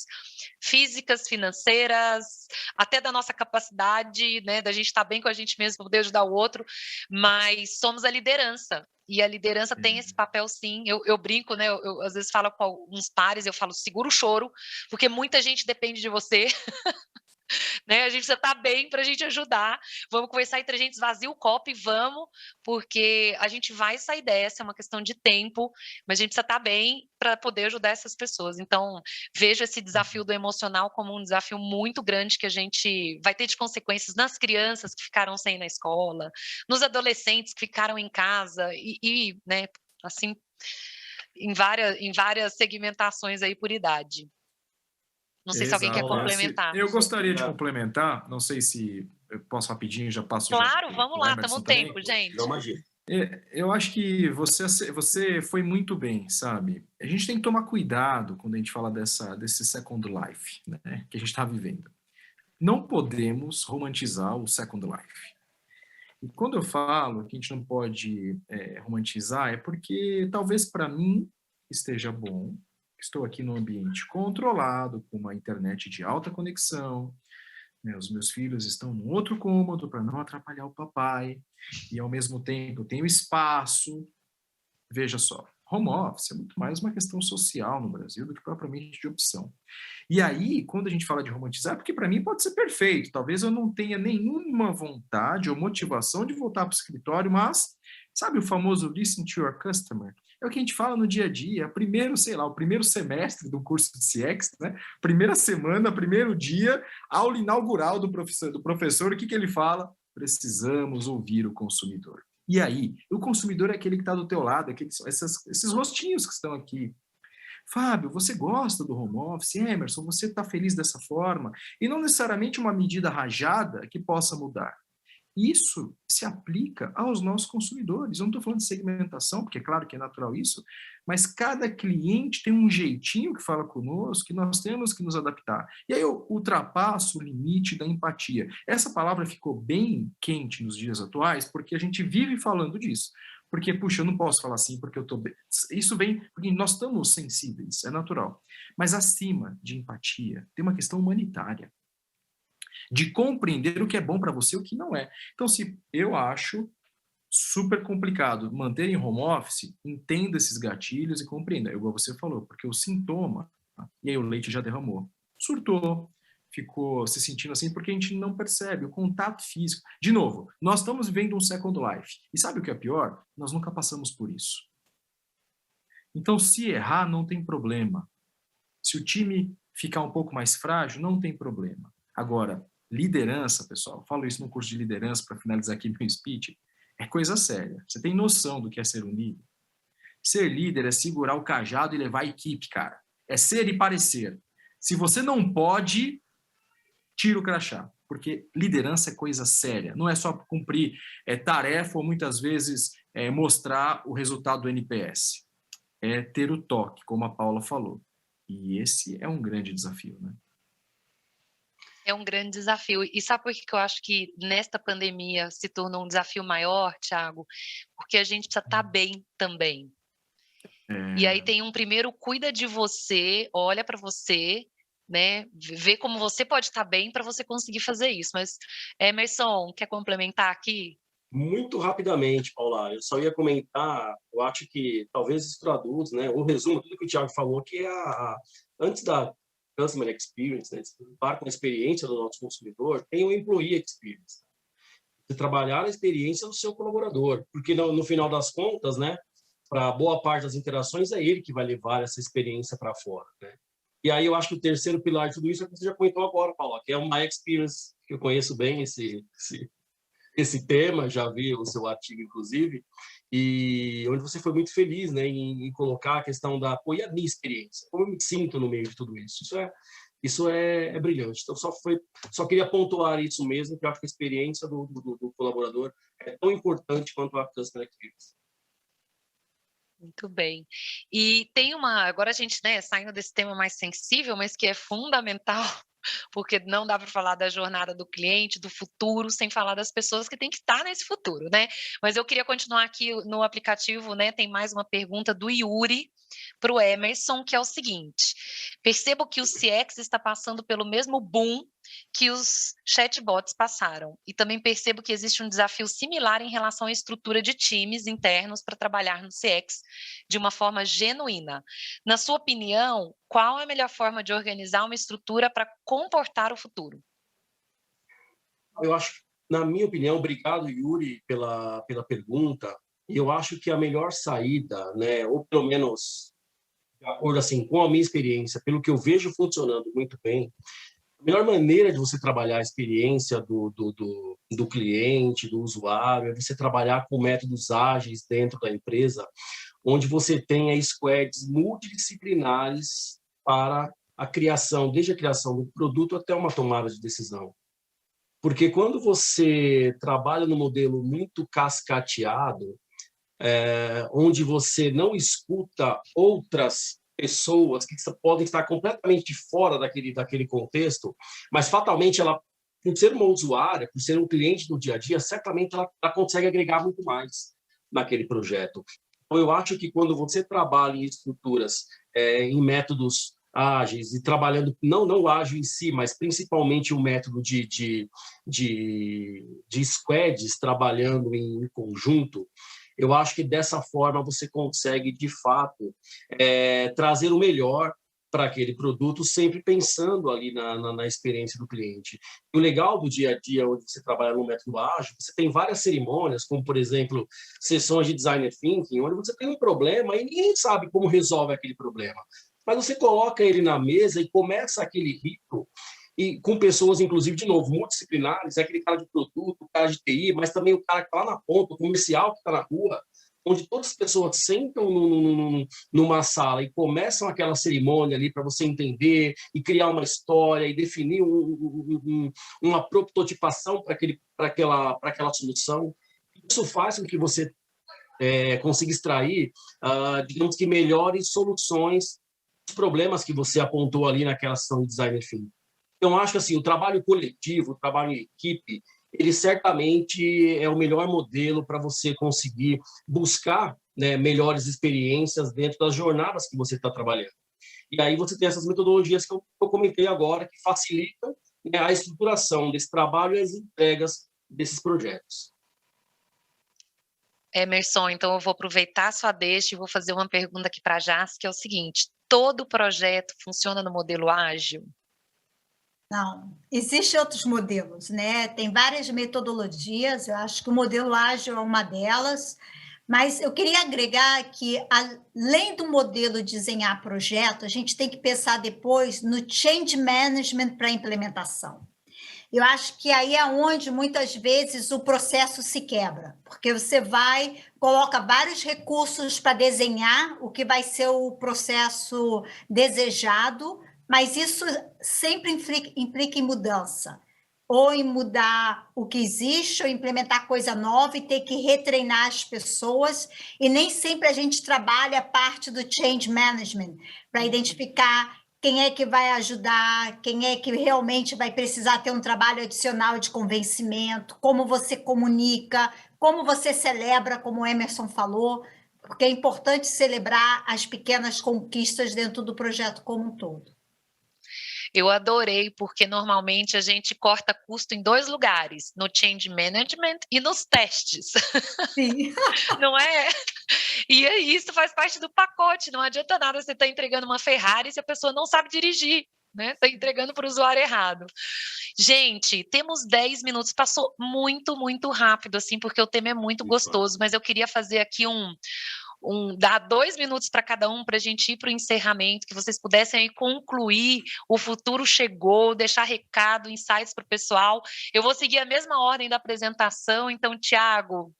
físicas, financeiras, até da nossa capacidade, né, da gente estar bem com a gente mesmo, para poder ajudar o outro, mas somos a liderança, e a liderança tem esse papel sim, eu brinco, né, eu às vezes falo com alguns pares, eu falo, segura o choro, porque muita gente depende de você, né? A gente precisa estar bem para a gente ajudar. Vamos conversar entre a gente, esvazia o copo e vamos, porque a gente vai sair dessa, é uma questão de tempo, mas a gente precisa estar bem para poder ajudar essas pessoas. Então, vejo esse desafio do emocional como um desafio muito grande que a gente vai ter de consequências nas crianças que ficaram sem ir na escola, nos adolescentes que ficaram em casa e né, assim, em várias segmentações aí por idade. Não sei se alguém quer complementar. Eu gostaria de complementar, não sei se eu posso rapidinho, já passo. Claro, vamos lá, estamos no tempo, gente. Não, imagina. Eu acho que você foi muito bem, sabe? A gente tem que tomar cuidado quando a gente fala desse Second Life, né, que a gente está vivendo. Não podemos romantizar o Second Life. E quando eu falo que a gente não pode romantizar, é porque talvez para mim esteja bom. Estou aqui num ambiente controlado, com uma internet de alta conexão, né, os meus filhos estão num outro cômodo para não atrapalhar o papai, e ao mesmo tempo eu tenho espaço. Veja só, home office é muito mais uma questão social no Brasil do que propriamente de opção. E aí, quando a gente fala de romantizar, porque para mim pode ser perfeito, talvez eu não tenha nenhuma vontade ou motivação de voltar para o escritório, mas sabe o famoso listen to your customer? É o que a gente fala no dia a dia. Primeiro, sei lá, o primeiro semestre do curso de CX, né? Primeira semana, primeiro dia, aula inaugural do professor, o que ele fala? Precisamos ouvir o consumidor. E aí, o consumidor é aquele que está do teu lado, esses rostinhos que estão aqui. Fábio, você gosta do home office? Emerson, você está feliz dessa forma? E não necessariamente uma medida rajada que possa mudar. Isso se aplica aos nossos consumidores. Eu não estou falando de segmentação, porque é claro que é natural isso, mas cada cliente tem um jeitinho que fala conosco, que nós temos que nos adaptar. E aí eu ultrapasso o limite da empatia. Essa palavra ficou bem quente nos dias atuais, porque a gente vive falando disso. Porque, puxa, eu não posso falar assim porque eu estou bem. Isso vem porque nós estamos sensíveis, é natural. Mas acima de empatia, tem uma questão humanitária. De compreender o que é bom para você e o que não é. Então, se eu acho super complicado manter em home office, entenda esses gatilhos e compreenda, igual você falou, porque o sintoma, e aí o leite já derramou, surtou, ficou se sentindo assim, porque a gente não percebe o contato físico. De novo, nós estamos vivendo um second life, e sabe o que é pior? Nós nunca passamos por isso. Então, se errar, não tem problema. Se o time ficar um pouco mais frágil, não tem problema. Agora, liderança, pessoal, falo isso no curso de liderança para finalizar aqui meu speech, é coisa séria. Você tem noção do que é ser um líder? Ser líder é segurar o cajado e levar a equipe, cara. É ser e parecer. Se você não pode, tira o crachá, porque liderança é coisa séria. Não é só cumprir tarefa ou muitas vezes mostrar o resultado do NPS. É ter o toque, como a Paula falou. E esse é um grande desafio, né? É um grande desafio. E sabe por que eu acho que nesta pandemia se tornou um desafio maior, Thiago? Porque a gente precisa estar bem também. E aí tem um primeiro, cuida de você, olha para você, né? Vê como você pode estar bem para você conseguir fazer isso. Mas, Emerson, quer complementar aqui? Muito rapidamente, Paula, eu só ia comentar, eu acho que talvez isso traduz, né, o resumo, tudo que o Thiago falou, que é antes da Customer Experience, né, de se preocupar com a experiência do nosso consumidor, tem o Employee Experience. De trabalhar a experiência do seu colaborador, porque no final das contas, né, para boa parte das interações, é ele que vai levar essa experiência para fora, né. E aí eu acho que o terceiro pilar de tudo isso é o que você já comentou agora, Paula, que é uma experience, que eu conheço bem esse tema, já vi o seu artigo, inclusive, e onde você foi muito feliz, né, em colocar a questão da, pô, e a minha experiência? Como eu me sinto no meio de tudo isso? Isso é brilhante. Então, só queria pontuar isso mesmo, que eu acho que a experiência do colaborador é tão importante quanto a Customer Experience. Muito bem. E tem agora a gente, né, saindo desse tema mais sensível, mas que é fundamental, porque não dá para falar da jornada do cliente, do futuro, sem falar das pessoas que têm que estar nesse futuro, né? Mas eu queria continuar aqui no aplicativo, né? Tem mais uma pergunta do Yuri para o Emerson, que é o seguinte: percebo que o CX está passando pelo mesmo boom que os chatbots passaram, e também percebo que existe um desafio similar em relação à estrutura de times internos para trabalhar no CX de uma forma genuína. Na sua opinião, qual é a melhor forma de organizar uma estrutura para comportar o futuro? Eu acho, na minha opinião, obrigado, Yuri, pela pergunta. Eu acho que a melhor saída, né, ou pelo menos de acordo assim, com a minha experiência, pelo que eu vejo funcionando muito bem, a melhor maneira de você trabalhar a experiência do cliente, do usuário, é você trabalhar com métodos ágeis dentro da empresa, onde você tenha squads multidisciplinares para a criação, desde a criação do produto até uma tomada de decisão. Porque quando você trabalha no modelo muito cascateado, onde você não escuta outras pessoas que podem estar completamente fora daquele contexto, mas fatalmente ela, por ser uma usuária, por ser um cliente do dia a dia, certamente ela consegue agregar muito mais naquele projeto. Então, eu acho que quando você trabalha em estruturas, em métodos ágeis, e trabalhando, não o ágil em si, mas principalmente o método de squads trabalhando em conjunto, eu acho que dessa forma você consegue, de fato, trazer o melhor para aquele produto, sempre pensando ali na experiência do cliente. E o legal do dia a dia, onde você trabalha no método ágil, você tem várias cerimônias, como, por exemplo, sessões de design thinking, onde você tem um problema e ninguém sabe como resolve aquele problema. Mas você coloca ele na mesa e começa aquele rito, e com pessoas, inclusive, de novo, multidisciplinares, aquele cara de produto, o cara de TI, mas também o cara que está lá na ponta, o comercial que está na rua, onde todas as pessoas sentam numa sala e começam aquela cerimônia ali para você entender e criar uma história e definir uma prototipação para aquela solução. Isso faz com que você consiga extrair, digamos que, melhores soluções dos problemas que você apontou ali naquela sessão de design thinking. Então, acho que assim, o trabalho coletivo, o trabalho em equipe, ele certamente é o melhor modelo para você conseguir buscar, né, melhores experiências dentro das jornadas que você está trabalhando. E aí você tem essas metodologias que eu comentei agora, que facilitam, né, a estruturação desse trabalho e as entregas desses projetos. Emerson, então eu vou aproveitar a sua deixa e vou fazer uma pergunta aqui para a Jas, que é o seguinte: todo projeto funciona no modelo ágil? Não, existem outros modelos, né? Tem várias metodologias, eu acho que o modelo ágil é uma delas, mas eu queria agregar que, além do modelo desenhar projeto, a gente tem que pensar depois no change management para a implementação. Eu acho que aí é onde, muitas vezes, o processo se quebra, porque você coloca vários recursos para desenhar o que vai ser o processo desejado, mas isso sempre implica em mudança, ou em mudar o que existe, ou implementar coisa nova e ter que retreinar as pessoas, e nem sempre a gente trabalha a parte do change management para identificar quem é que vai ajudar, quem é que realmente vai precisar ter um trabalho adicional de convencimento, como você comunica, como você celebra, como o Emerson falou, porque é importante celebrar as pequenas conquistas dentro do projeto como um todo. Eu adorei, porque normalmente a gente corta custo em 2 lugares, no change management e nos testes. Sim. Não é? E aí, isso faz parte do pacote, não adianta nada você estar entregando uma Ferrari se a pessoa não sabe dirigir, né? Está entregando para o usuário errado. Gente, temos 10 minutos, passou muito, muito rápido, assim, porque o tema é muito gostoso, mas eu queria fazer aqui dar 2 minutos para cada um, para a gente ir para o encerramento, que vocês pudessem aí concluir, o futuro chegou, deixar recado, insights para o pessoal. Eu vou seguir a mesma ordem da apresentação, então, Thiago.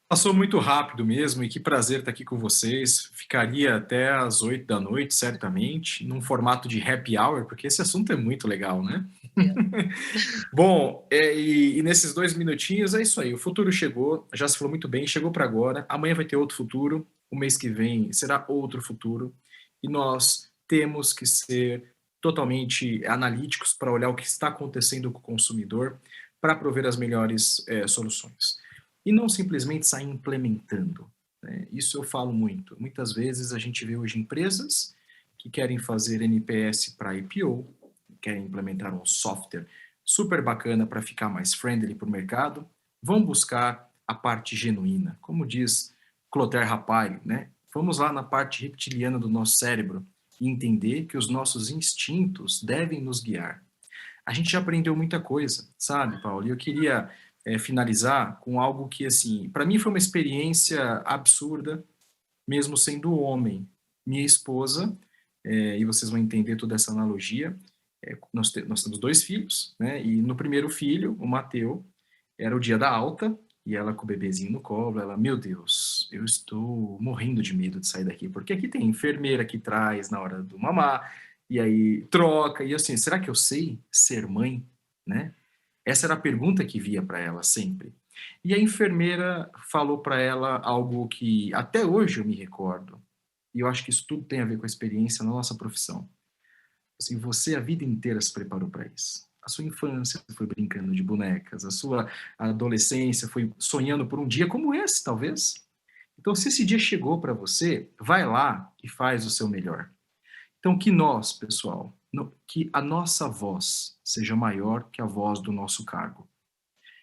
Passou muito rápido mesmo, e que prazer estar aqui com vocês. Ficaria até às 8 da noite, certamente, num formato de happy hour, porque esse assunto é muito legal, né? Bom, e nesses 2 minutinhos é isso aí. O futuro chegou, já se falou muito bem, chegou para agora. Amanhã vai ter outro futuro, o mês que vem será outro futuro, e nós temos que ser totalmente analíticos para olhar o que está acontecendo com o consumidor, para prover as melhores soluções. E não simplesmente sair implementando, né? Isso eu falo muito. Muitas vezes a gente vê hoje empresas que querem fazer NPS para IPO, querem implementar um software super bacana para ficar mais friendly para o mercado, vão buscar a parte genuína. Como diz Clotaire Rapalli, né? Vamos lá na parte reptiliana do nosso cérebro e entender que os nossos instintos devem nos guiar. A gente já aprendeu muita coisa, sabe, Paulo? E eu queria finalizar com algo que, assim, para mim foi uma experiência absurda, mesmo sendo homem. Minha esposa, e vocês vão entender toda essa analogia, nós temos 2 filhos, né? E no primeiro filho, o Mateu, era o dia da alta, e ela com o bebezinho no colo, ela, meu Deus, eu estou morrendo de medo de sair daqui, porque aqui tem enfermeira que traz na hora do mamar, e aí troca, e assim, será que eu sei ser mãe, né? Essa era a pergunta que via para ela sempre. E a enfermeira falou para ela algo que até hoje eu me recordo, e eu acho que isso tudo tem a ver com a experiência na nossa profissão. Assim, você a vida inteira se preparou para isso. A sua infância foi brincando de bonecas, a sua adolescência foi sonhando por um dia como esse, talvez. Então, se esse dia chegou para você, vai lá e faz o seu melhor. Então, que nós, pessoal, que a nossa voz seja maior que a voz do nosso cargo.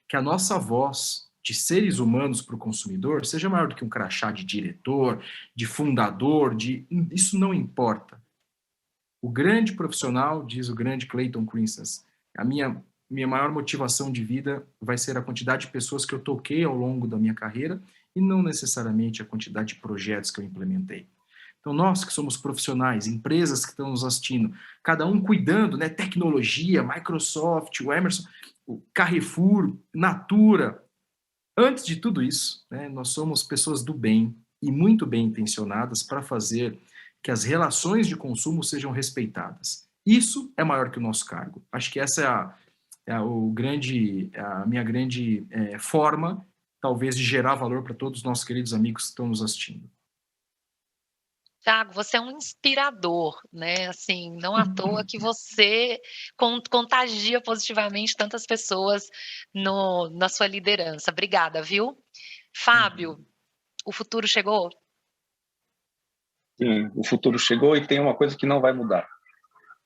Que a nossa voz de seres humanos para o consumidor seja maior do que um crachá de diretor, de fundador, isso não importa. O grande profissional, diz o grande Clayton Christensen, a minha maior motivação de vida vai ser a quantidade de pessoas que eu toquei ao longo da minha carreira e não necessariamente a quantidade de projetos que eu implementei. Então, nós que somos profissionais, empresas que estão nos assistindo, cada um cuidando, né, tecnologia, Microsoft, o Emerson, o Carrefour, Natura. Antes de tudo isso, né, nós somos pessoas do bem e muito bem intencionadas para fazer que as relações de consumo sejam respeitadas. Isso é maior que o nosso cargo. Acho que essa é a minha grande forma, talvez, de gerar valor para todos os nossos queridos amigos que estão nos assistindo. Tiago, você é um inspirador, né? Assim, não à toa que você contagia positivamente tantas pessoas na sua liderança. Obrigada, viu? Fábio, o futuro chegou? Sim, o futuro chegou e tem uma coisa que não vai mudar,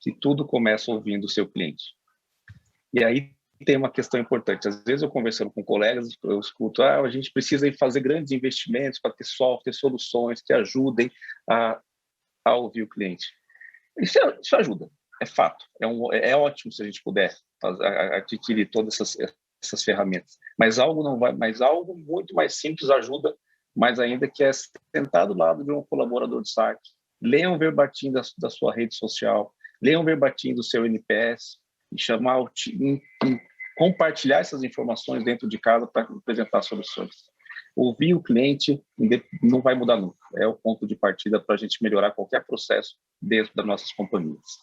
que tudo começa ouvindo o seu cliente. E aí tem uma questão importante. Às vezes eu conversando com colegas, eu escuto, a gente precisa fazer grandes investimentos para ter software, soluções que ajudem a ouvir o cliente. Isso ajuda, é fato. É ótimo se a gente puder adquirir todas essas ferramentas. Mas algo muito mais simples ajuda mais ainda, que é sentar do lado de um colaborador de site, ler um verbatim da sua rede social, ler um verbatim do seu NPS e chamar o time, compartilhar essas informações dentro de casa para apresentar soluções. Ouvir o cliente não vai mudar nunca. É o ponto de partida para a gente melhorar qualquer processo dentro das nossas companhias.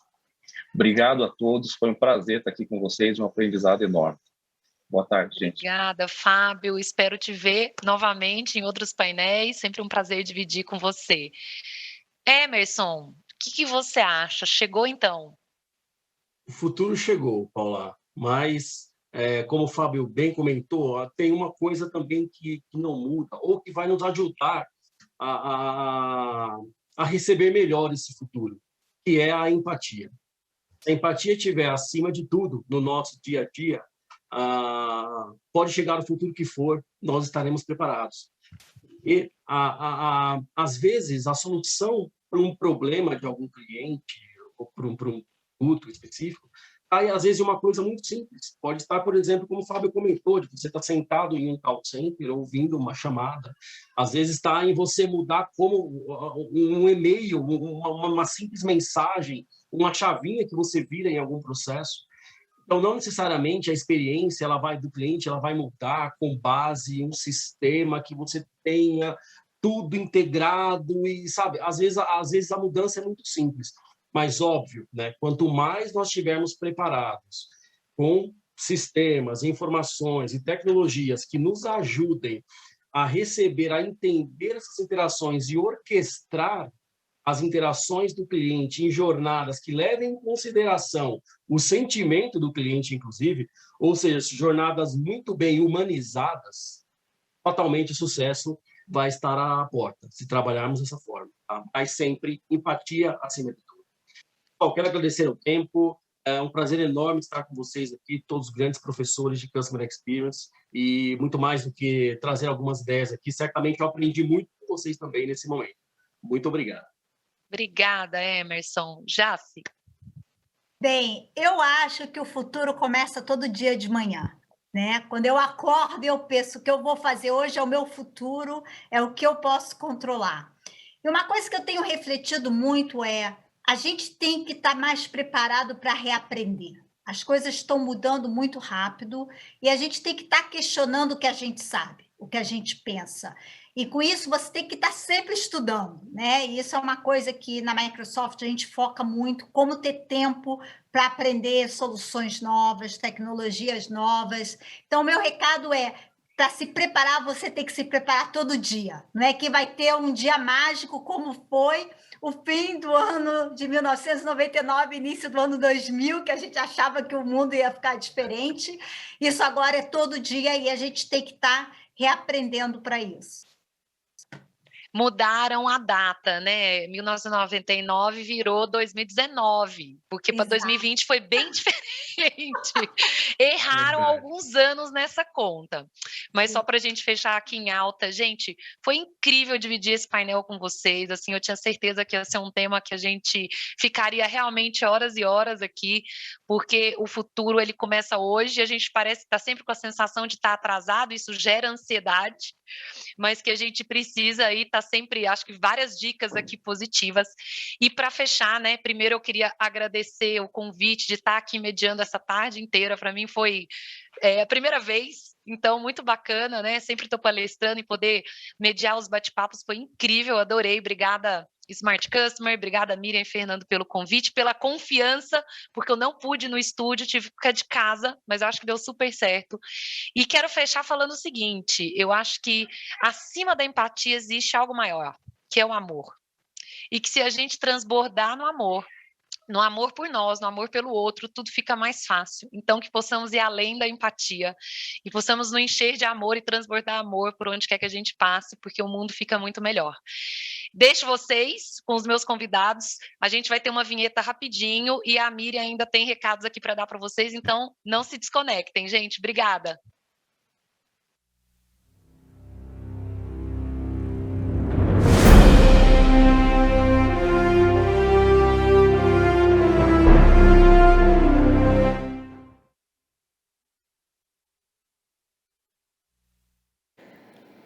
Obrigado a todos. Foi um prazer estar aqui com vocês, um aprendizado enorme. Boa tarde, gente. Obrigada, Fábio. Espero te ver novamente em outros painéis. Sempre um prazer dividir com você. Emerson, o que você acha? Chegou então? O futuro chegou, Paula, mas como o Fábio bem comentou, tem uma coisa também que não muda, ou que vai nos ajudar a receber melhor esse futuro, que é a empatia. Se a empatia estiver acima de tudo no nosso dia a dia, pode chegar o futuro que for, nós estaremos preparados. E, às vezes, a solução para um problema de algum cliente, ou para um produto específico, aí às vezes uma coisa muito simples. Pode estar, por exemplo, como o Fábio comentou, de você estar sentado em um call center ouvindo uma chamada. Às vezes está em você mudar como um e-mail, uma simples mensagem, uma chavinha que você vira em algum processo. Então, não necessariamente a experiência do cliente ela vai mudar com base em um sistema que você tenha tudo integrado e, sabe, às vezes a mudança é muito simples. Mas, óbvio, né? Quanto mais nós estivermos preparados com sistemas, informações e tecnologias que nos ajudem a receber, a entender essas interações e orquestrar as interações do cliente em jornadas que levem em consideração o sentimento do cliente, inclusive, ou seja, jornadas muito bem humanizadas, totalmente o sucesso vai estar à porta, se trabalharmos dessa forma. Tá? Mas sempre empatia acima de tudo. Bom, quero agradecer o tempo, é um prazer enorme estar com vocês aqui, todos os grandes professores de Customer Experience, e muito mais do que trazer algumas ideias aqui, certamente eu aprendi muito com vocês também nesse momento. Muito obrigado. Obrigada, Emerson. Jaci? Bem, eu acho que o futuro começa todo dia de manhã, né? Quando eu acordo, eu penso o que eu vou fazer hoje é o meu futuro, é o que eu posso controlar. E uma coisa que eu tenho refletido muito é a gente tem que estar mais preparado para reaprender. As coisas estão mudando muito rápido e a gente tem que estar questionando o que a gente sabe, o que a gente pensa. E com isso você tem que estar sempre estudando, né? E isso é uma coisa que na Microsoft a gente foca muito, como ter tempo para aprender soluções novas, tecnologias novas. Então, o meu recado é, para se preparar, você tem que se preparar todo dia. Não é que vai ter um dia mágico como foi o fim do ano de 1999, início do ano 2000, que a gente achava que o mundo ia ficar diferente. Isso agora é todo dia e a gente tem que estar reaprendendo para isso. mudaram a data, né? 1999 virou 2019, porque para 2020 foi bem diferente. Erraram Verdade. alguns anos nessa conta. Mas só para a gente fechar aqui em alta, gente, foi incrível dividir esse painel com vocês. Assim, eu tinha certeza que ia ser um tema que a gente ficaria realmente horas e horas aqui, porque o futuro ele começa hoje e a gente parece estar sempre com a sensação de estar atrasado, isso gera ansiedade, mas que a gente precisa aí estar sempre, acho que várias dicas aqui positivas. E para fechar, né, primeiro eu queria agradecer o convite de estar aqui mediando essa tarde inteira, para mim foi a primeira vez, então muito bacana, né, sempre estou palestrando e poder mediar os bate-papos foi incrível, adorei, obrigada Smart Customer, obrigada Miriam e Fernando pelo convite, pela confiança, porque eu não pude ir no estúdio, tive que ficar de casa, mas eu acho que deu super certo. E quero fechar falando o seguinte, eu acho que acima da empatia existe algo maior, que é o amor. E que se a gente transbordar no amor por nós, no amor pelo outro, tudo fica mais fácil. Então, que possamos ir além da empatia e possamos nos encher de amor e transbordar amor por onde quer que a gente passe, porque o mundo fica muito melhor. Deixo vocês com os meus convidados. A gente vai ter uma vinheta rapidinho e a Miriam ainda tem recados aqui para dar para vocês, então não se desconectem, gente. Obrigada.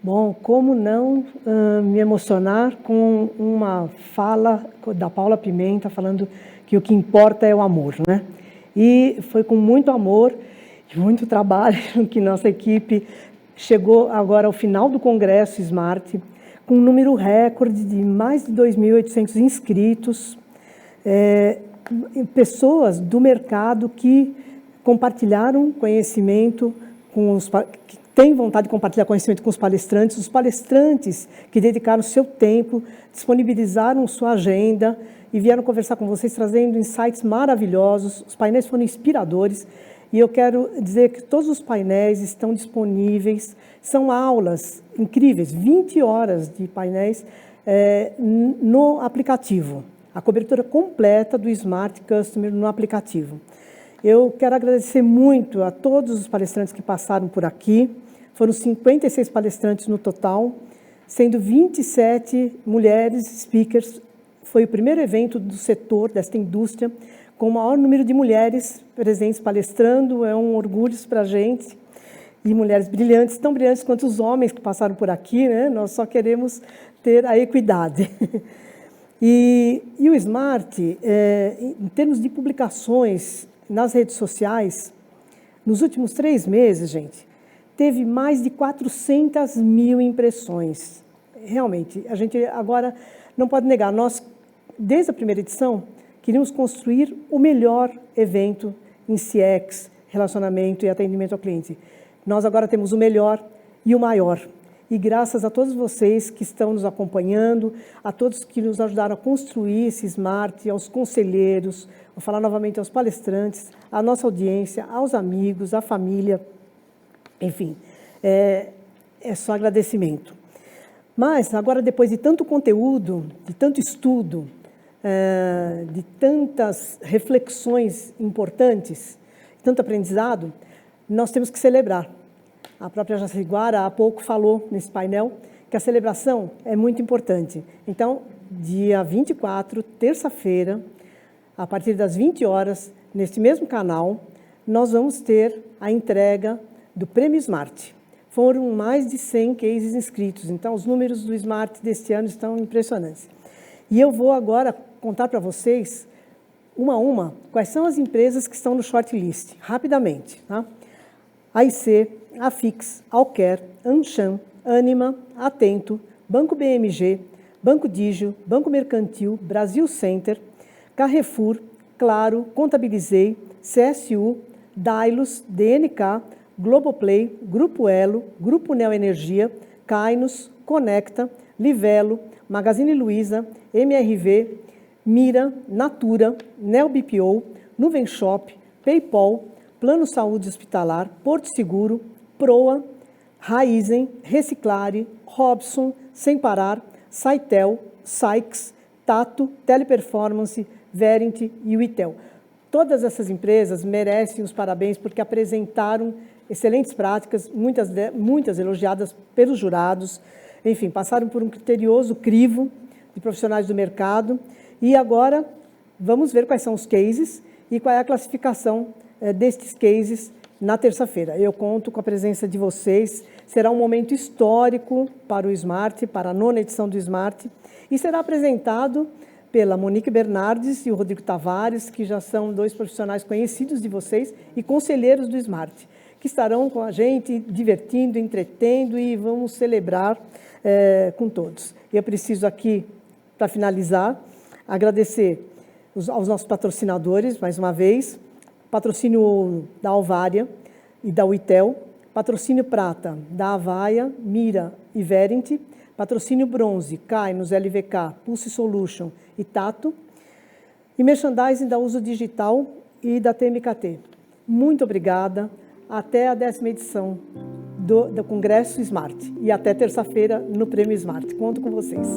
Bom, como não me emocionar com uma fala da Paula Pimenta falando que o que importa é o amor, né? E foi com muito amor e muito trabalho que nossa equipe chegou agora ao final do Congresso Smart, com um número recorde de mais de 2.800 inscritos, pessoas do mercado que compartilharam conhecimento com os que têm vontade de compartilhar conhecimento com os palestrantes que dedicaram seu tempo, disponibilizaram sua agenda e vieram conversar com vocês, trazendo insights maravilhosos. Os painéis foram inspiradores e eu quero dizer que todos os painéis estão disponíveis, são aulas incríveis, 20 horas de painéis no aplicativo, a cobertura completa do Smart Customer no aplicativo. Eu quero agradecer muito a todos os palestrantes que passaram por aqui. Foram 56 palestrantes no total, sendo 27 mulheres speakers. Foi o primeiro evento do setor, desta indústria, com o maior número de mulheres presentes palestrando. É um orgulho para a gente. E mulheres brilhantes, tão brilhantes quanto os homens que passaram por aqui, né? Nós só queremos ter a equidade. E o Smart, em termos de publicações nas redes sociais, nos últimos 3 meses, gente, teve mais de 400 mil impressões. Realmente, a gente agora não pode negar, nós, desde a primeira edição, queríamos construir o melhor evento em CX, relacionamento e atendimento ao cliente. Nós agora temos o melhor e o maior. E graças a todos vocês que estão nos acompanhando, a todos que nos ajudaram a construir esse Smart, aos conselheiros, vou falar novamente aos palestrantes, à nossa audiência, aos amigos, à família, enfim, é só agradecimento. Mas agora, depois de tanto conteúdo, de tanto estudo, de tantas reflexões importantes, tanto aprendizado, nós temos que celebrar. A própria Jaciguara há pouco falou nesse painel que a celebração é muito importante. Então, dia 24, terça-feira, a partir das 20 horas, neste mesmo canal, nós vamos ter a entrega do Prêmio Smart. Foram mais de 100 cases inscritos, então os números do Smart deste ano estão impressionantes. E eu vou agora contar para vocês, uma a uma, quais são as empresas que estão no shortlist, rapidamente. Tá? AIC, Afix, Alquer, Anshan, Anima, Atento, Banco BMG, Banco Digio, Banco Mercantil, Brasil Center, Carrefour, Claro, Contabilizei, CSU, Dailos, DNK, Globoplay, Grupo Elo, Grupo Neoenergia, Kainos, Conecta, Livelo, Magazine Luiza, MRV, Mira, Natura, NeoBPO, Nuvem Shop, PayPal, Plano Saúde Hospitalar, Porto Seguro, Proa, Raizen, Reciclare, Robson, Sem Parar, Saitel, Sykes, Tato, Teleperformance, Verint e o Itel. Todas essas empresas merecem os parabéns porque apresentaram excelentes práticas, muitas elogiadas pelos jurados, enfim, passaram por um criterioso crivo de profissionais do mercado e agora vamos ver quais são os cases e qual é a classificação destes cases na terça-feira. Eu conto com a presença de vocês, será um momento histórico para o Smart, para a 9ª edição do Smart, e será apresentado pela Monique Bernardes e o Rodrigo Tavares, que já são 2 profissionais conhecidos de vocês e conselheiros do Smart, que estarão com a gente divertindo, entretendo e vamos celebrar com todos. Eu preciso aqui, para finalizar, agradecer aos nossos patrocinadores, mais uma vez, patrocínio ouro da Alvária e da Uitel, patrocínio prata da Avaia, Mira e Verint, patrocínio bronze, Kainos, LVK, Pulse Solution e Tato, e merchandising da Uso Digital e da TMKT. Muito obrigada, até a 10ª edição do Congresso Smart e até terça-feira no Prêmio Smart. Conto com vocês.